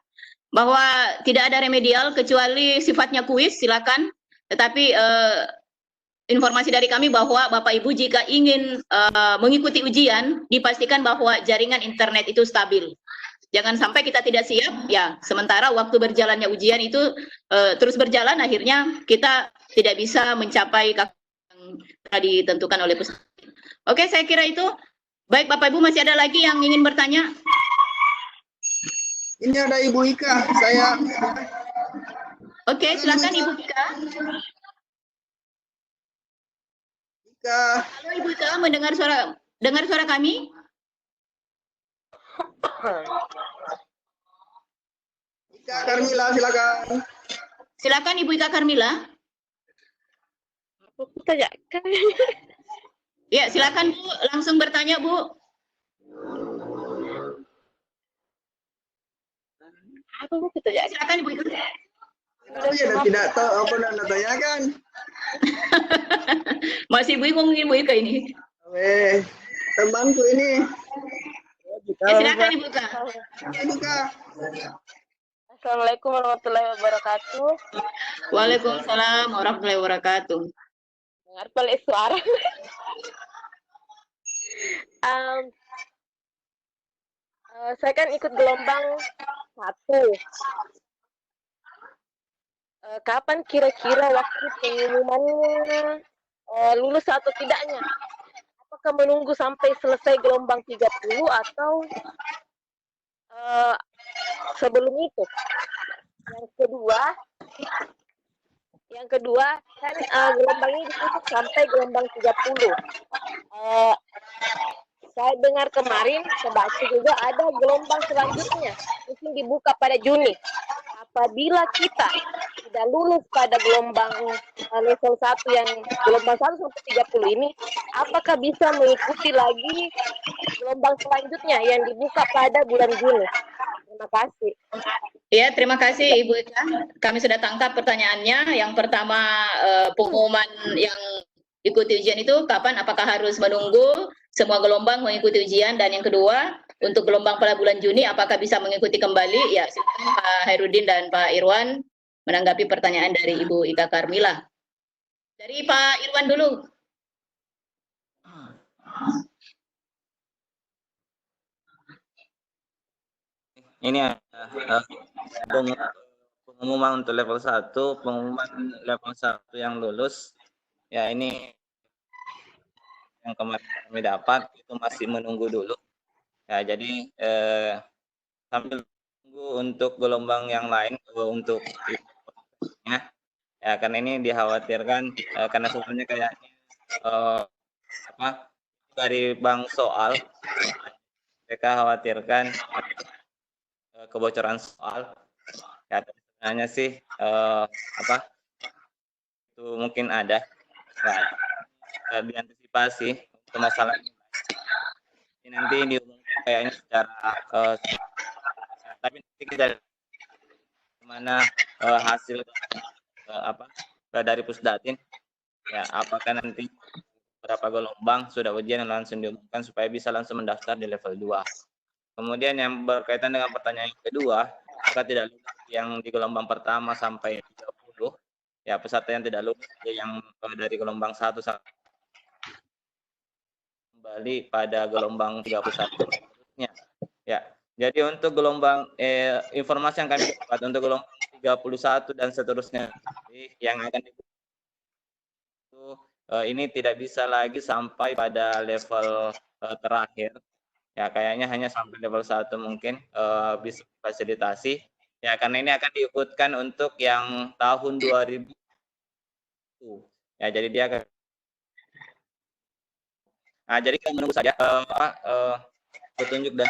bahwa tidak ada remedial kecuali sifatnya kuis, silakan. Tetapi informasi dari kami bahwa Bapak Ibu jika ingin mengikuti ujian, dipastikan bahwa jaringan internet itu stabil. Jangan sampai kita tidak siap, ya sementara waktu berjalannya ujian itu terus berjalan, akhirnya kita tidak bisa mencapai yang telah ditentukan oleh peserta. Oke, saya kira itu. Baik, Bapak Ibu, masih ada lagi yang ingin bertanya? Ini ada Ibu Ika, saya. Oke, silakan Ibu Ika. Ika. Halo Ibu Ika, dengar suara kami? Ika Karmila, silakan. Silakan Ibu Ika Karmila. Ya, silakan Bu, langsung bertanya Bu. Apa mau kita ya? Silakan Ibu Ika. Ya, tidak tahu apa yang Anda tanyakan. Masih bingung Ibu Ika ini. Temanku ini. Ya, silakan Ibu Ika. Ibu Ika. Assalamualaikum warahmatullahi wabarakatuh. Waalaikumsalam warahmatullahi wabarakatuh. Dengar balik suara. Saya kan ikut gelombang 1. Kapan kira-kira waktu pengumumannya lulus atau tidaknya? Apakah menunggu sampai selesai gelombang 30 atau sebelum itu? Yang kedua kan gelombang ini ditutup sampai gelombang 30. Saya dengar kemarin, saya baca juga ada gelombang selanjutnya, mungkin dibuka pada Juni. Apabila kita tidak lulus pada gelombang level 1 yang gelombang 1 sampai 30 ini, apakah bisa mengikuti lagi gelombang selanjutnya yang dibuka pada bulan Juni? Terima kasih. Ya, terima kasih Ibu Ika. Kami sudah tangkap pertanyaannya. Yang pertama, pengumuman yang ikuti ujian itu kapan? Apakah harus menunggu semua gelombang mengikuti ujian? Dan yang kedua, untuk gelombang pada bulan Juni, apakah bisa mengikuti kembali? Ya, silakan Pak Hairudin dan Pak Irwan menanggapi pertanyaan dari Ibu Ika Karmila. Dari Pak Irwan dulu. Ini pengumuman untuk level 1, pengumuman level 1 yang lulus. Ya, ini yang kemarin kami dapat itu masih menunggu dulu. Ya, jadi sambil menunggu untuk gelombang yang lain untuk ya karena ini dikhawatirkan karena sebenarnya kayaknya dari bank soal mereka khawatirkan kebocoran soal. Ya, sebenarnya sih itu mungkin ada. Ya, diantisipasi untuk masalah ini nanti diumumkan kayaknya secara tapi nanti kita mana hasil dari Pusdatin, ya apakah nanti berapa gelombang sudah ujian langsung diumumkan supaya bisa langsung mendaftar di level 2. Kemudian yang berkaitan dengan pertanyaan yang kedua, apakah tidak lulus yang di gelombang pertama sampai 30, ya peserta yang tidak lulus yang dari gelombang 1 sampai kembali pada gelombang 31 berikutnya. Ya, jadi untuk gelombang informasi yang kami dapat untuk gelombang 31 dan seterusnya yang akan ini tidak bisa lagi sampai pada level terakhir. Ya, kayaknya hanya sampai level 1 mungkin bisa fasilitasi. Ya, karena ini akan diikutkan untuk yang tahun 2000. Ya, jadi dia akan jadi kita menunggu saja petunjuk dari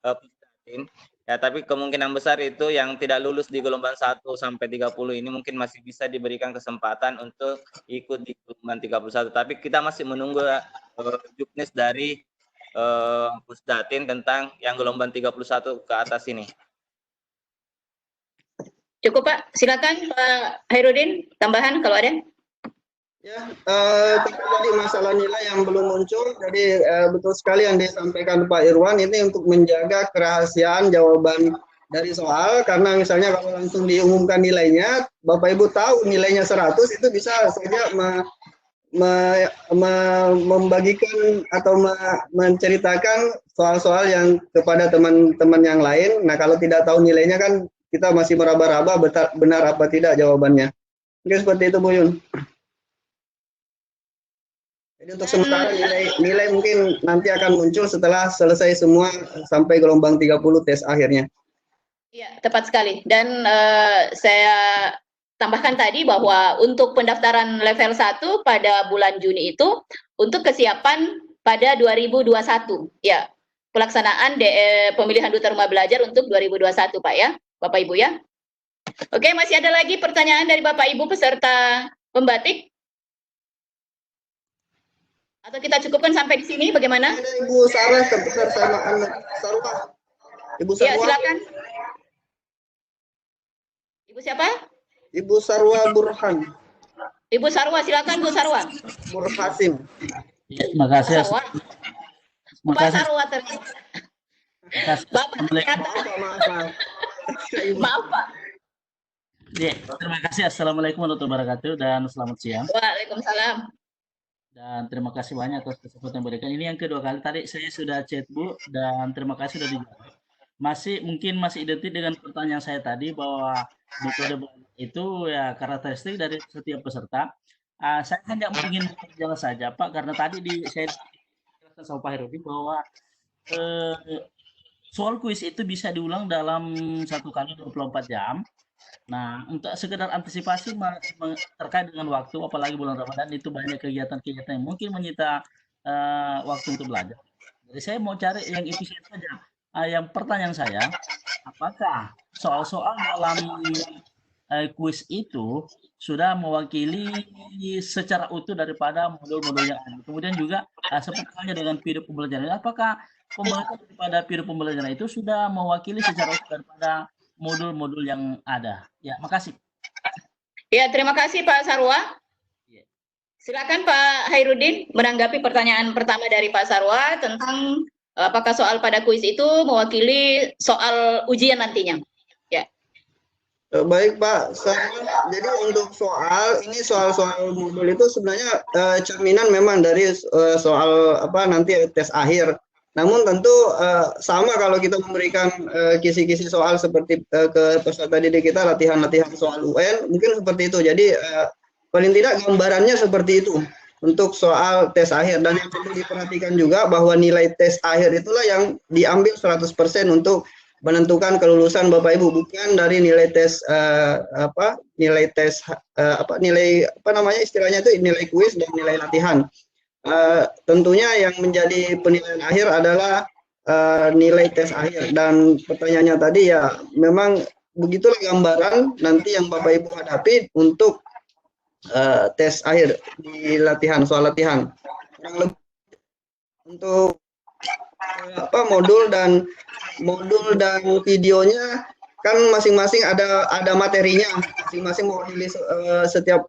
Pusdatin. Ya, tapi kemungkinan besar itu yang tidak lulus di gelombang 1 sampai 30 ini mungkin masih bisa diberikan kesempatan untuk ikut di gelombang 31. Tapi kita masih menunggu juknis dari Pusdatin tentang yang gelombang 31 ke atas ini. Cukup Pak, silakan Pak Hairudin, tambahan kalau ada. Ya, tadi masalah nilai yang belum muncul, jadi betul sekali yang disampaikan Pak Irwan, ini untuk menjaga kerahasiaan jawaban dari soal, karena misalnya kalau langsung diumumkan nilainya, Bapak Ibu tahu nilainya 100, itu bisa saja membagikan atau menceritakan soal-soal yang kepada teman-teman yang lain. Nah, kalau tidak tahu nilainya kan kita masih meraba-raba benar apa tidak jawabannya. Mungkin seperti itu, Bu Yun. Jadi untuk sementara nilai mungkin nanti akan muncul setelah selesai semua sampai gelombang 30 tes akhirnya. Iya, tepat sekali. Dan saya tambahkan tadi bahwa untuk pendaftaran level 1 pada bulan Juni itu untuk kesiapan pada 2021. Ya, pelaksanaan pemilihan duta rumah belajar untuk 2021, Pak ya, Bapak Ibu ya. Oke, masih ada lagi pertanyaan dari Bapak Ibu peserta pembatik? Atau kita cukupkan sampai di sini, bagaimana? Ada Ibu Sarah, kebersamaan Sarwa. Ibu Sarwa. Ya, silakan. Ibu siapa? Ibu Sarwa Burhan. Ibu Sarwa, silakan Bu Sarwa. Burhasim. Ya, terima kasih. Sarwa. Terima Pak kasih. Sarwa Bapak kata. Maaf Pak. Ya, terima kasih. Assalamualaikum warahmatullahi wabarakatuh dan selamat siang. Waalaikumsalam. Dan terima kasih banyak atas kesempatan yang diberikan. Ini yang kedua kali, tadi saya sudah chat Bu dan terima kasih sudah dijawab. Mungkin masih identik dengan pertanyaan saya tadi bahwa metode itu ya karakteristik dari setiap peserta. Saya hanya ingin jelas saja Pak, karena tadi saya jelaskan sama Pak Hairudin bahwa soal kuis itu bisa diulang dalam 1 kali 24 jam. Nah, untuk sekedar antisipasi terkait dengan waktu, apalagi bulan Ramadan itu banyak kegiatan-kegiatan yang mungkin menyita waktu untuk belajar. Jadi saya mau cari yang itu saja. Yang pertanyaan saya, apakah soal-soal dalam kuis itu sudah mewakili secara utuh daripada modul-modul yang ada? Kemudian juga seperti halnya dengan video pembelajaran, apakah pembahasan daripada video pembelajaran itu sudah mewakili secara utuh daripada modul-modul yang ada? Ya, makasih. Ya, terima kasih Pak Sarwa. Silakan Pak Hairudin menanggapi pertanyaan pertama dari Pak Sarwa tentang apakah soal pada kuis itu mewakili soal ujian nantinya. Ya. Baik Pak, jadi untuk soal-soal modul itu sebenarnya cerminan memang dari soal nanti tes akhir. Namun tentu sama kalau kita memberikan kisi-kisi soal seperti ke peserta didik kita latihan-latihan soal UN, mungkin seperti itu. Jadi paling tidak gambarannya seperti itu untuk soal tes akhir. Dan yang perlu diperhatikan juga bahwa nilai tes akhir itulah yang diambil 100% untuk menentukan kelulusan Bapak Ibu, bukan dari nilai tes istilahnya itu nilai kuis dan nilai latihan. Tentunya yang menjadi penilaian akhir adalah nilai tes akhir. Dan pertanyaannya tadi ya memang begitulah gambaran nanti yang Bapak Ibu hadapi untuk tes akhir di latihan, soal latihan. Untuk modul dan videonya kan masing-masing ada materinya, masing-masing mewakili setiap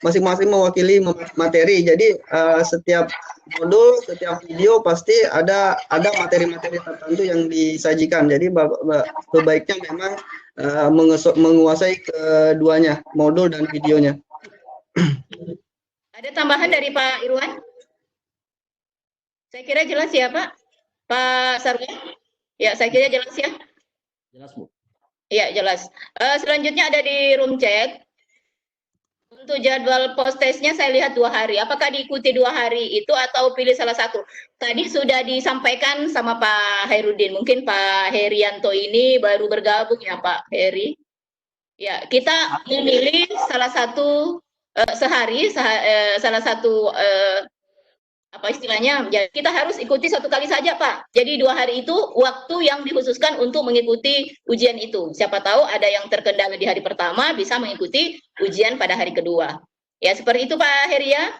masing-masing mewakili materi. Jadi setiap modul, setiap video pasti ada materi-materi tertentu yang disajikan. Jadi sebaiknya memang menguasai keduanya, modul dan videonya. Ada tambahan dari Pak Irwan? Saya kira jelas ya Pak. Pak Sarwa? Ya, saya kira jelas ya. Jelas, Bu. Iya, jelas. Selanjutnya ada di room chat. Untuk jadwal post testnya saya lihat 2 hari. Apakah diikuti 2 hari itu atau pilih salah satu? Tadi sudah disampaikan sama Pak Hairudin. Mungkin Pak Herianto ini baru bergabung ya Pak Heri. Ya, kita memilih salah satu sehari, salah satu apa istilahnya, ya, kita harus ikuti 1 kali saja Pak. Jadi 2 hari itu waktu yang dikhususkan untuk mengikuti ujian itu. Siapa tahu ada yang terkendala di hari pertama bisa mengikuti ujian pada hari kedua. Ya seperti itu Pak Heria.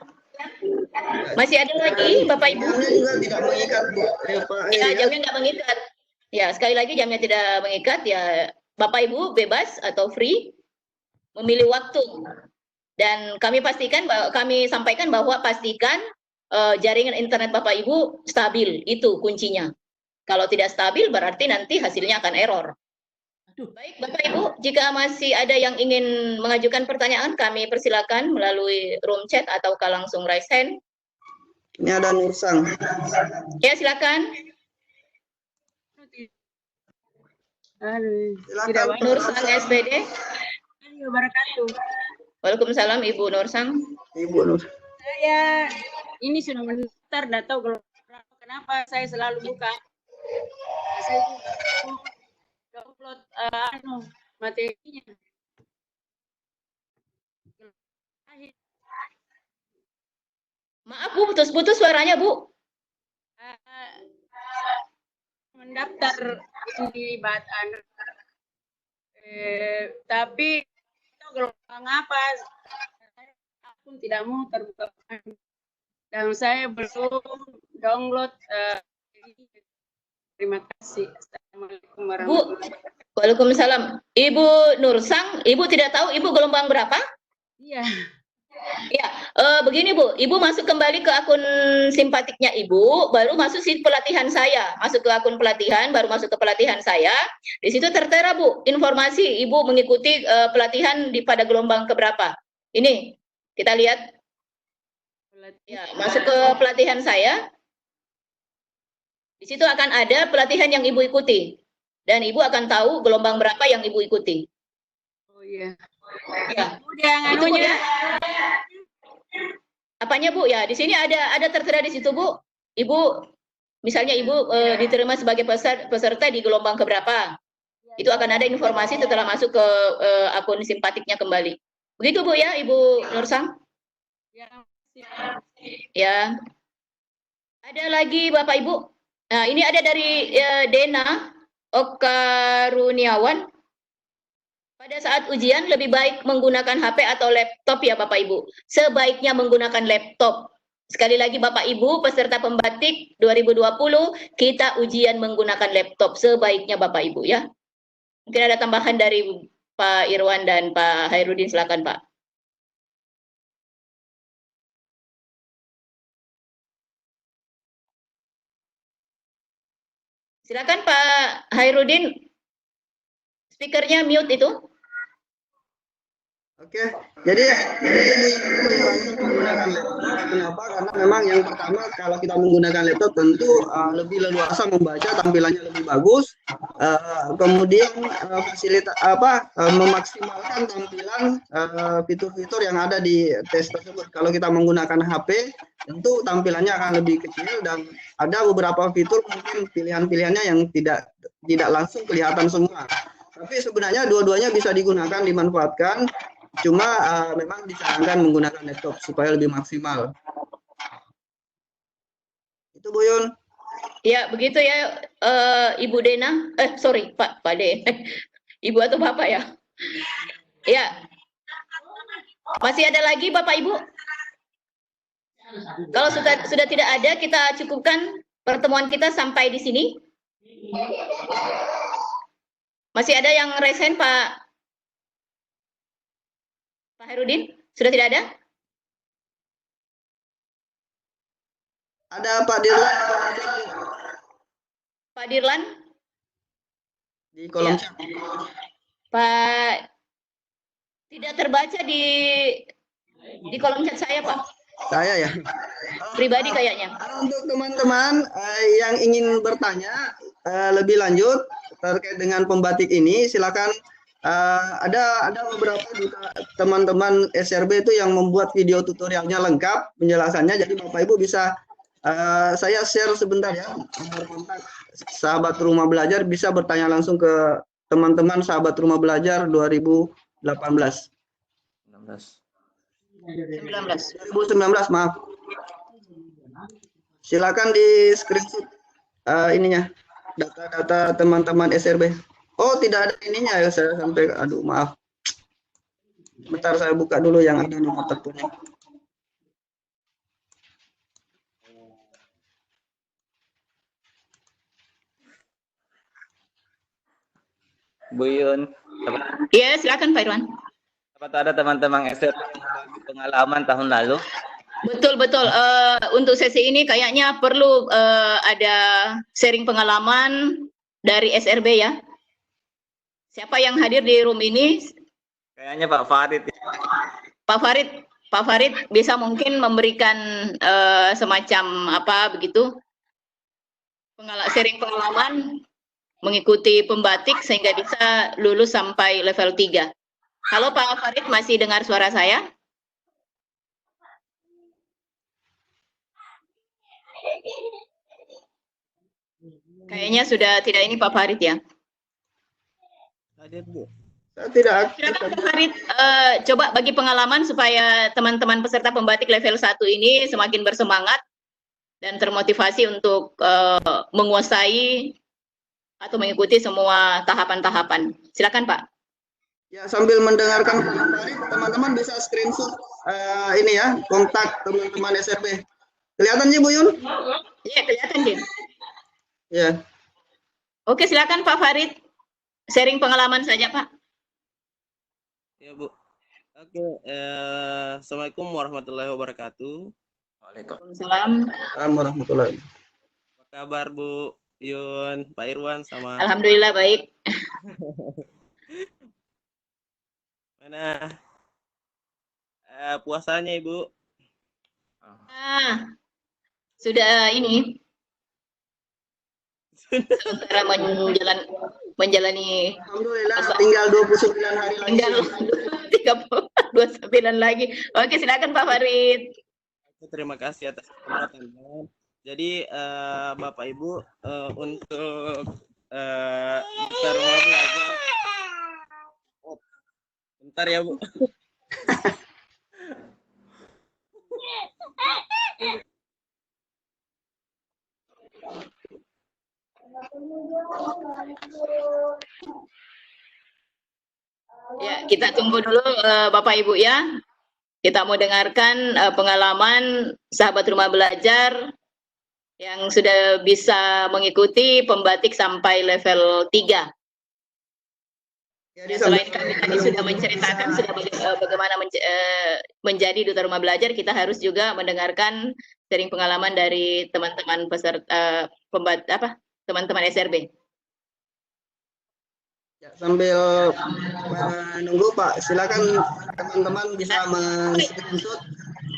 Masih ada lagi Bapak Ibu? Jamnya juga tidak mengikat Bu. Ya, Pak Ya, Heri, jamnya nggak mengikat. Ya sekali lagi jamnya tidak mengikat ya. Bapak Ibu bebas atau free memilih waktu. Dan kami sampaikan bahwa pastikan jaringan internet Bapak Ibu stabil, itu kuncinya. Kalau tidak stabil berarti nanti hasilnya akan error. Baik Bapak Ibu, jika masih ada yang ingin mengajukan pertanyaan, kami persilakan melalui room chat atau langsung raise hand. Ini ada Nursang. Ya silakan. Silakan Nursang SPD. Waalaikumsalam Ibu Nursang. Ibu Nur. Saya ini sudah mendaftar, tidak tahu kenapa saya selalu buka. Saya upload materinya. Maaf Bu, putus-putus suaranya Bu. Mendaftar di Batan, tapi gelombang apa? Saya pun tidak mau terbuka. Dan saya belum download. Terima kasih. Assalamualaikum warahmatullahi wabarakatuh. Waalaikumsalam. Ibu Nursang, Ibu tidak tahu Ibu gelombang berapa? Iya. Ya, begini Bu, Ibu masuk kembali ke akun simpatiknya Ibu, baru masuk si pelatihan saya, masuk ke akun pelatihan, baru masuk ke pelatihan saya. Di situ tertera Bu, informasi Ibu mengikuti pelatihan pada gelombang keberapa. Ini kita lihat. Ya, masuk ke pelatihan saya. Di situ akan ada pelatihan yang Ibu ikuti. Dan Ibu akan tahu gelombang berapa yang Ibu ikuti. Oh iya. Ya. Udah Itu, Bu, nganunya. ya. Apanya Bu? Ya, di sini ada tertera di situ Bu. Ibu misalnya Ibu diterima sebagai peserta di gelombang keberapa. Itu akan ada informasi setelah masuk ke akun simpatiknya kembali. Begitu Bu ya, Ibu Nursang? Ya. Ada lagi Bapak Ibu. Nah, ini ada dari Dena Okaruniawan. Pada saat ujian lebih baik menggunakan HP atau laptop ya Bapak Ibu. Sebaiknya menggunakan laptop. Sekali lagi Bapak Ibu peserta pembatik 2020 kita ujian menggunakan laptop. Sebaiknya Bapak Ibu ya. Mungkin ada tambahan dari Pak Irwan dan Pak Hairudin, silakan Pak. Silakan Pak Hairudin. Speakernya mute itu. Oke, jadi menggunakan laptop. Kenapa? Karena memang yang pertama kalau kita menggunakan laptop tentu lebih leluasa membaca, tampilannya lebih bagus. Kemudian fasilitas memaksimalkan tampilan fitur-fitur yang ada di tes tersebut. Kalau kita menggunakan HP, tentu tampilannya akan lebih kecil dan ada beberapa fitur mungkin pilihan-pilihannya yang tidak langsung kelihatan semua. Tapi sebenarnya dua-duanya bisa digunakan, dimanfaatkan. Cuma memang disarankan menggunakan laptop supaya lebih maksimal. Itu Bu Yun. Ya, begitu ya Ibu Dena. Sorry, Pak De. Ibu atau Bapak ya? Ya. Masih ada lagi Bapak Ibu? Kalau sudah tidak ada, kita cukupkan pertemuan kita sampai di sini. Masih ada yang raise hand, Pak Hairudin? Sudah tidak ada? Ada Pak Dirlan Pak Dirlan? di kolom Ya. chat. Pak, tidak terbaca di kolom chat saya, Pak. Saya ya. Pribadi kayaknya. Untuk teman-teman yang ingin bertanya lebih lanjut terkait dengan pembatik ini, silakan. Ada beberapa teman-teman SRB itu yang membuat video tutorialnya lengkap penjelasannya. Jadi Bapak Ibu bisa saya share sebentar ya nomor kontak sahabat rumah belajar, bisa bertanya langsung ke teman-teman sahabat rumah belajar 2018. 2019 maaf. Silakan di screenshot ininya data-data teman-teman SRB. Oh, tidak ada ininya ya, saya sampai aduh maaf. Bentar saya buka dulu yang ada nomor teleponnya. Bu Yun, Iya, silakan Pak Irwan. apakah ada teman-teman SRB pengalaman tahun lalu? Betul. Untuk sesi ini kayaknya perlu ada sharing pengalaman dari SRB ya. Siapa yang hadir di room ini? Kayaknya Pak Farid. Ya. Pak Farid bisa mungkin memberikan semacam apa begitu sharing pengalaman mengikuti pembatik sehingga bisa lulus sampai level 3. Halo Pak Farid, masih dengar suara saya? Kayaknya sudah tidak ini Pak Farid ya. Hadir Bu. Saya tidak Silakan Pak Farid, coba bagi pengalaman supaya teman-teman peserta pembatik level 1 ini semakin bersemangat dan termotivasi untuk menguasai atau mengikuti semua tahapan-tahapan. Silakan Pak. ya, sambil mendengarkan teman-teman bisa screenshot ini ya kontak teman-teman SRB. Kelihatan sih Bu Yun? Iya, kelihatan Din. Ya. Oke, silakan Pak Farid. Sharing pengalaman saja Pak. Ya Bu. Oke, Assalamualaikum warahmatullahi wabarakatuh. Waalaikumsalam. Assalamualaikum warahmatullahi. Apa kabar Bu Yun, Pak Irwan sama Alhamdulillah baik. mana puasanya Ibu? Sudah ini sementara menjalani Alhamdulillah tinggal 29 hari lagi. tinggal 29 lagi. Oke, silakan Pak Farid. Terima kasih atas kesempatannya. Jadi Bapak Ibu untuk Duta Rumah Belajar. Oh, bentar ya Bu. Ya, kita tunggu dulu Bapak Ibu ya. Kita mau dengarkan pengalaman sahabat rumah belajar yang sudah bisa mengikuti pembatik sampai level 3. Ya, selain kami tadi sudah menceritakan bagaimana menjadi duta rumah belajar, kita harus juga mendengarkan sharing pengalaman dari teman-teman peserta teman-teman SRB. Ya, sambil menunggu Pak, silakan teman-teman bisa men-screenshot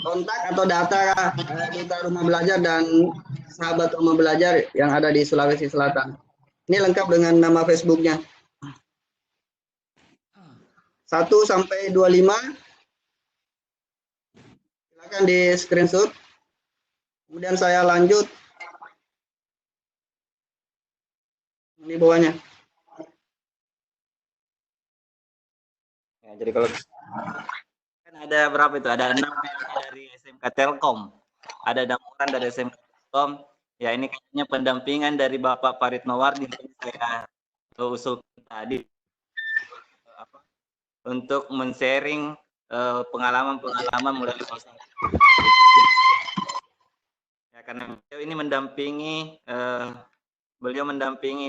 kontak atau data duta rumah belajar dan sahabat rumah belajar yang ada di Sulawesi Selatan. Ini lengkap dengan nama Facebooknya. 1 sampai 25. Silakan di screenshot. Kemudian saya lanjut. Ini bawahnya. Ya, jadi kalau kan ada berapa itu? Ada 6 dari SMK Telkom, ada 6 orang dari SMK Telkom. Ya ini kayaknya pendampingan dari Bapak Farid Mawardi yang saya usulkan tadi untuk men-sharing pengalaman-pengalaman mulai proses. Ya karena beliau ini mendampingi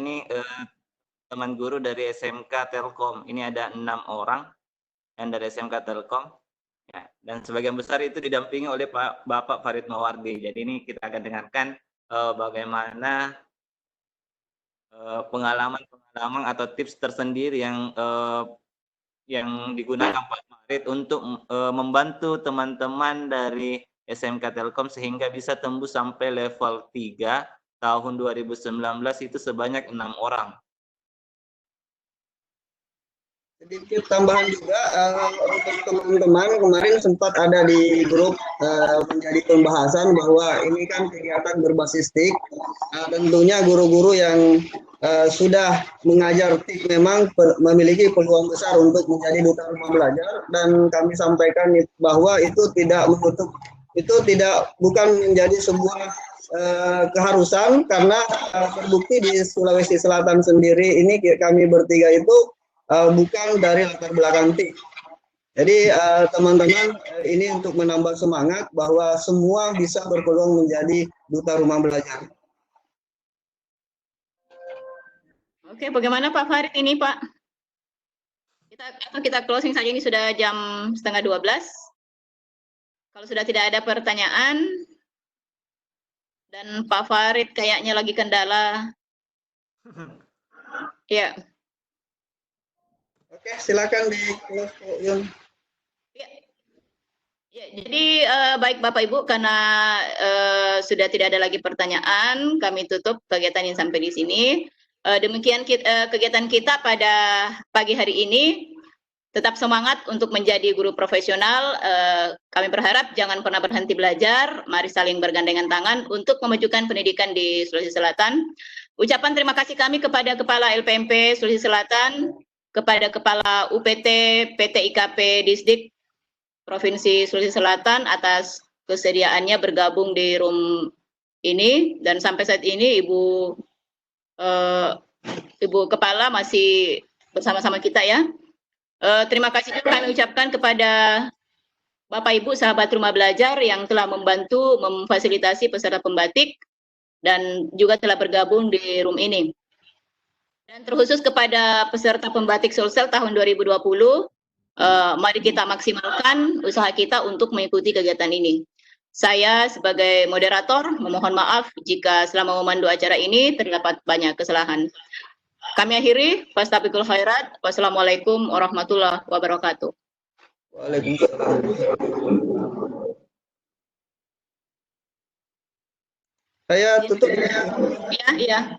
ini teman guru dari SMK Telkom. Ini ada 6 orang yang dari SMK Telkom. Ya, dan sebagian besar itu didampingi oleh Bapak Farid Mawardi. Jadi ini kita akan dengarkan bagaimana pengalaman atau tips tersendiri yang digunakan Pak Farid untuk membantu teman-teman dari SMK Telkom sehingga bisa tembus sampai level 3 tahun 2019 itu sebanyak 6 orang. Sedikit tambahan juga untuk teman-teman, kemarin sempat ada di grup menjadi pembahasan bahwa ini kan kegiatan berbasis TIK. Tentunya guru-guru yang sudah mengajar TIK memang memiliki peluang besar untuk menjadi duta rumah belajar, dan kami sampaikan bahwa itu bukan menjadi sebuah keharusan, karena terbukti di Sulawesi Selatan sendiri ini kami bertiga itu bukan dari latar belakang TIK. Jadi teman-teman, ini untuk menambah semangat bahwa semua bisa berpeluang menjadi duta rumah belajar. Oke, bagaimana Pak Farid ini Pak? Kita closing saja, ini sudah jam 11:30. Kalau sudah tidak ada pertanyaan, dan Pak Farid kayaknya lagi kendala. Ya. Oke, silakan di close, Yun. Ya, jadi baik Bapak Ibu, karena sudah tidak ada lagi pertanyaan, kami tutup kegiatan ini sampai di sini. Demikian kegiatan kita pada pagi hari ini. Tetap semangat untuk menjadi guru profesional. Kami berharap jangan pernah berhenti belajar. Mari saling bergandengan tangan untuk memajukan pendidikan di Sulawesi Selatan. Ucapan terima kasih kami kepada Kepala LPMP Sulawesi Selatan, kepada Kepala UPT PT IKP Disdik Provinsi Sulawesi Selatan atas kesediaannya bergabung di room ini, dan sampai saat ini Ibu Kepala masih bersama-sama kita ya. Terima kasih juga kami ucapkan kepada Bapak Ibu sahabat rumah belajar yang telah membantu memfasilitasi peserta pembatik dan juga telah bergabung di room ini. Dan terkhusus kepada peserta pembatik Sulsel tahun 2020, mari kita maksimalkan usaha kita untuk mengikuti kegiatan ini. Saya sebagai moderator memohon maaf jika selama memandu acara ini terdapat banyak kesalahan. Kami akhiri, fastabiqul khairat. Wassalamualaikum warahmatullahi wabarakatuh. Waalaikumsalam. Saya tutup. Ya.